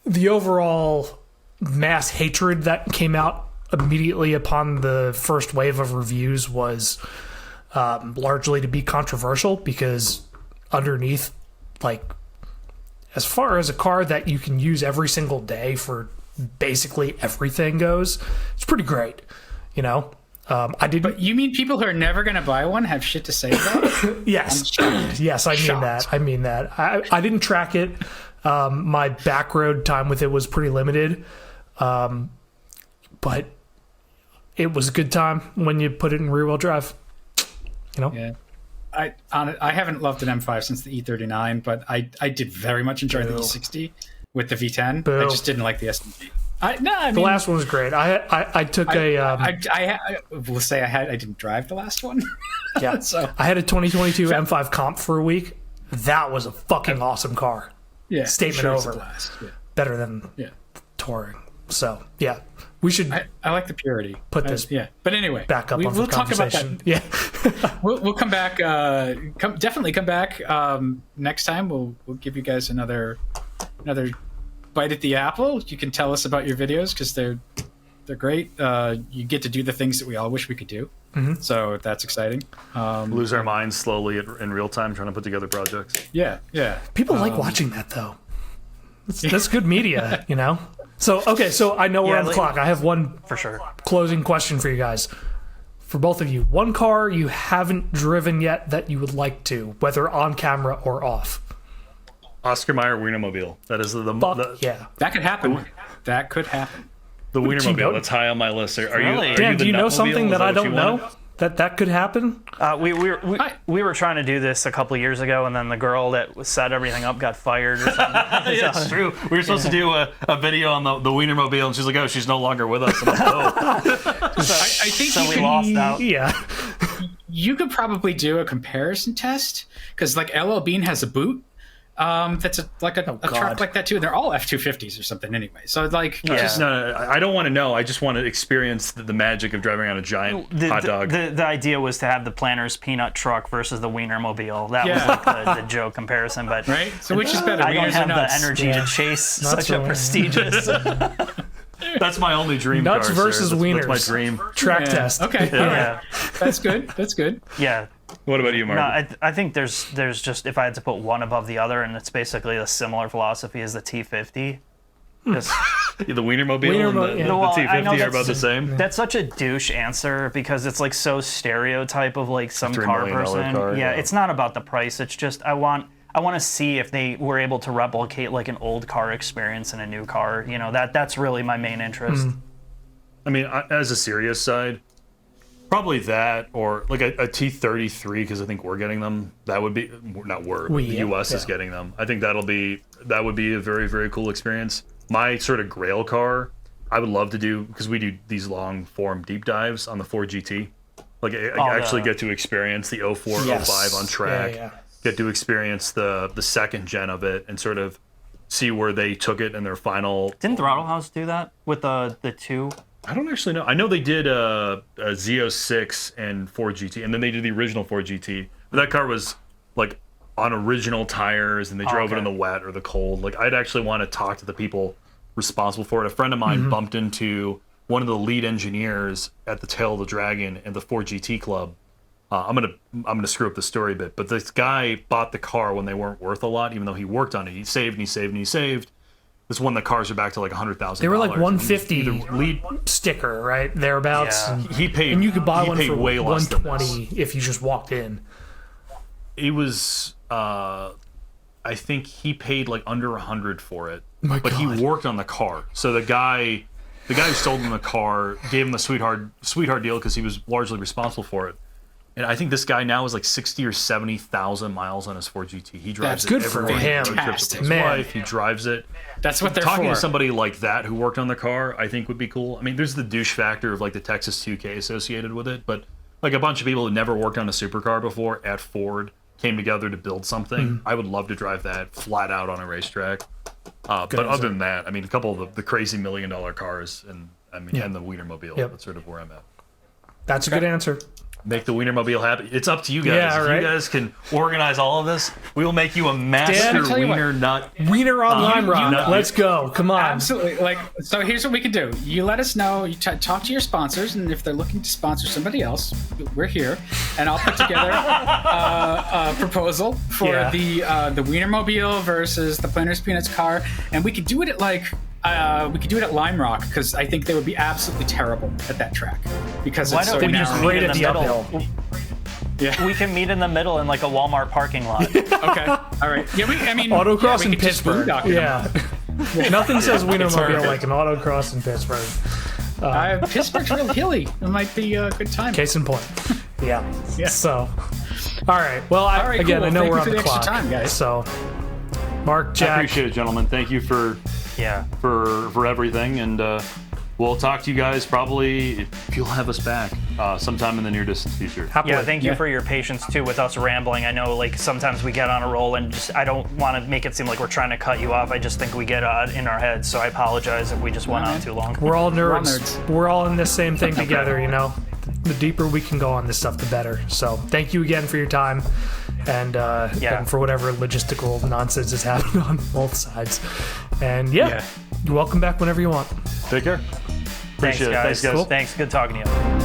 the overall mass hatred that came out immediately upon the first wave of reviews was largely to be controversial, because underneath, like, as far as a car that you can use every single day for basically everything goes, it's pretty great, you know? But you mean people who are never going to buy one have shit to say about it? Yes. Yes, I mean that. I didn't track it. My back road time with it was pretty limited. But it was a good time when you put it in rear-wheel drive. You know? Yeah. I haven't loved an M5 since the E39, but I did very much enjoy the E60 with the V10. Boo. I just didn't like the SMG. The last one was great. I took I will say I didn't drive the last one. Yeah. So I had a 2022 M5 comp for a week. That was a fucking awesome car. yeah, Statement sure it's a over. blast. Yeah. Better than touring. So yeah, we should I like the purity. Put this but anyway, back up on we'll the talk about conversation. that. Yeah. We'll come back. Definitely come back next time. We'll give you guys another bite at the apple. You can tell us about your videos, because they're great. You get to do the things that we all wish we could do. Mm-hmm. So that's exciting. Lose our minds slowly in real time trying to put together projects. Yeah. People like watching that, though. That's good media, you know? So I know we're on the clock. I have one for sure closing question for you guys. For both of you, one car you haven't driven yet that you would like to, whether on camera or off. Oscar Mayer Wienermobile. That is Yeah. That could happen. That could happen. The Do you know- Wienermobile. That's high on my list. Are Really? you? Dan, do you know something that I don't know? Want? That could happen? We were trying to do this a couple years ago, and then the girl that set everything up got fired or something. Yeah, it's true. We were supposed to do a video on the Wienermobile, and she's like, "Oh, she's no longer with us." And I'm like, "Oh." I think So we lost out. Yeah. you could probably do a comparison test, because like LL Bean has a boot that's a truck like that too, and they're all F250s or something anyway. So like, No, I don't want to know. I just want to experience the magic of driving on a giant hot dog. The idea was to have the Planner's peanut truck versus the Wienermobile. That was like the joke comparison. But right. So which is better? I don't Wieners or have the nuts? energy to chase such a really. prestigious. That's my only dream. Nuts car, versus Sarah. wieners. That's my dream. Track Yeah. test. Okay. Yeah, That's good. That's good. yeah. What about you, Mark? No, I think there's just, if I had to put one above the other, and it's basically a similar philosophy as the T50. Just, The Wienermobile and yeah. the Well, I know T50 are about that's- the same. that's such a douche answer, because it's like so stereotype of like some $3 car million person. car, yeah, yeah. it's not about the price. It's just I want to see if they were able to replicate like an old car experience in a new car. You know, that's really my main interest. I mean, as a serious side, Probably that, or like a T33, because I think we're getting them. That would be not we're. The US is getting them. I think that would be a very, very cool experience. My sort of grail car, I would love to do, because we do these long form deep dives on the 4GT. Like I actually get to experience the 04, 05 on track. Get to experience the second gen of it and sort of see where they took it in their final. Didn't Throttle House do that with the two? I don't actually know. I know they did a Z06 and 4GT, and then they did the original 4GT. But that car was like on original tires, and they drove it in the wet or the cold. Like I'd actually want to talk to the people responsible for it. A friend of mine bumped into one of the lead engineers at the Tail of the Dragon and the 4GT Club. I'm gonna screw up the story a bit, but this guy bought the car when they weren't worth a lot, even though he worked on it. He saved and he saved and he saved. This one, the cars are back to like $100,000. They were like 150 lead sticker, right thereabouts. Yeah. He paid, and you could buy one for way less 120 if you just walked in. It was, I think he paid like under 100 for it, but he worked on the car. So the guy who sold him the car gave him the sweetheart deal because he was largely responsible for it. And I think this guy now is like 60 or 70,000 miles on his 4GT. He drives it everywhere. That's good for him. Trips with his wife. He drives it. That's what they're Talking for. to somebody like that who worked on the car, I think would be cool. I mean, there's the douche factor of like the Texas 2K associated with it, but like a bunch of people who never worked on a supercar before at Ford came together to build something. I would love to drive that flat out on a racetrack. But other than that, I mean, a couple of the crazy $1 million cars and and the Wienermobile. That's sort of where I'm at. That's a good answer. Make the Wienermobile happy. It's up to you guys. Yeah, if you guys can organize all of this, we will make you a master wiener nut. Wiener on Lime Rock. Let's go. Come on. Absolutely. Like, so here's what we can do. You let us know. You talk to your sponsors, and if they're looking to sponsor somebody else, we're here. And I'll put together a proposal for the Wienermobile versus the Planters Peanuts car, and we could do it at Lime Rock, because I think they would be absolutely terrible at that track because it's so narrow. Great at the uphill. Yeah. We can meet in the middle in like a Walmart parking lot. Okay. All right. Yeah. Autocross in Pittsburgh. Yeah. Nothing says Wienermobile like an autocross in Pittsburgh. Pittsburgh's real hilly. It might be a good time. Case in point. Yeah. So, all right. Well, I know we're on the clock, time, guys. So, Mark, Jack, I appreciate it, gentlemen. Thank you for everything, and we'll talk to you guys probably, if you'll have us back, sometime in the near distant future. Yeah, thank you for your patience too with us rambling. I know like sometimes we get on a roll and I don't want to make it seem like we're trying to cut you off. I just think we get in our heads, so I apologize if we just went on too long. We're all nerds. We're all in this same thing together, you know. The deeper we can go on this stuff, the better. So thank you again for your time. And for whatever logistical nonsense is happening on both sides. And you're welcome back whenever you want. Take care. Appreciate it. Thanks, guys. Cool. Thanks. Good talking to you.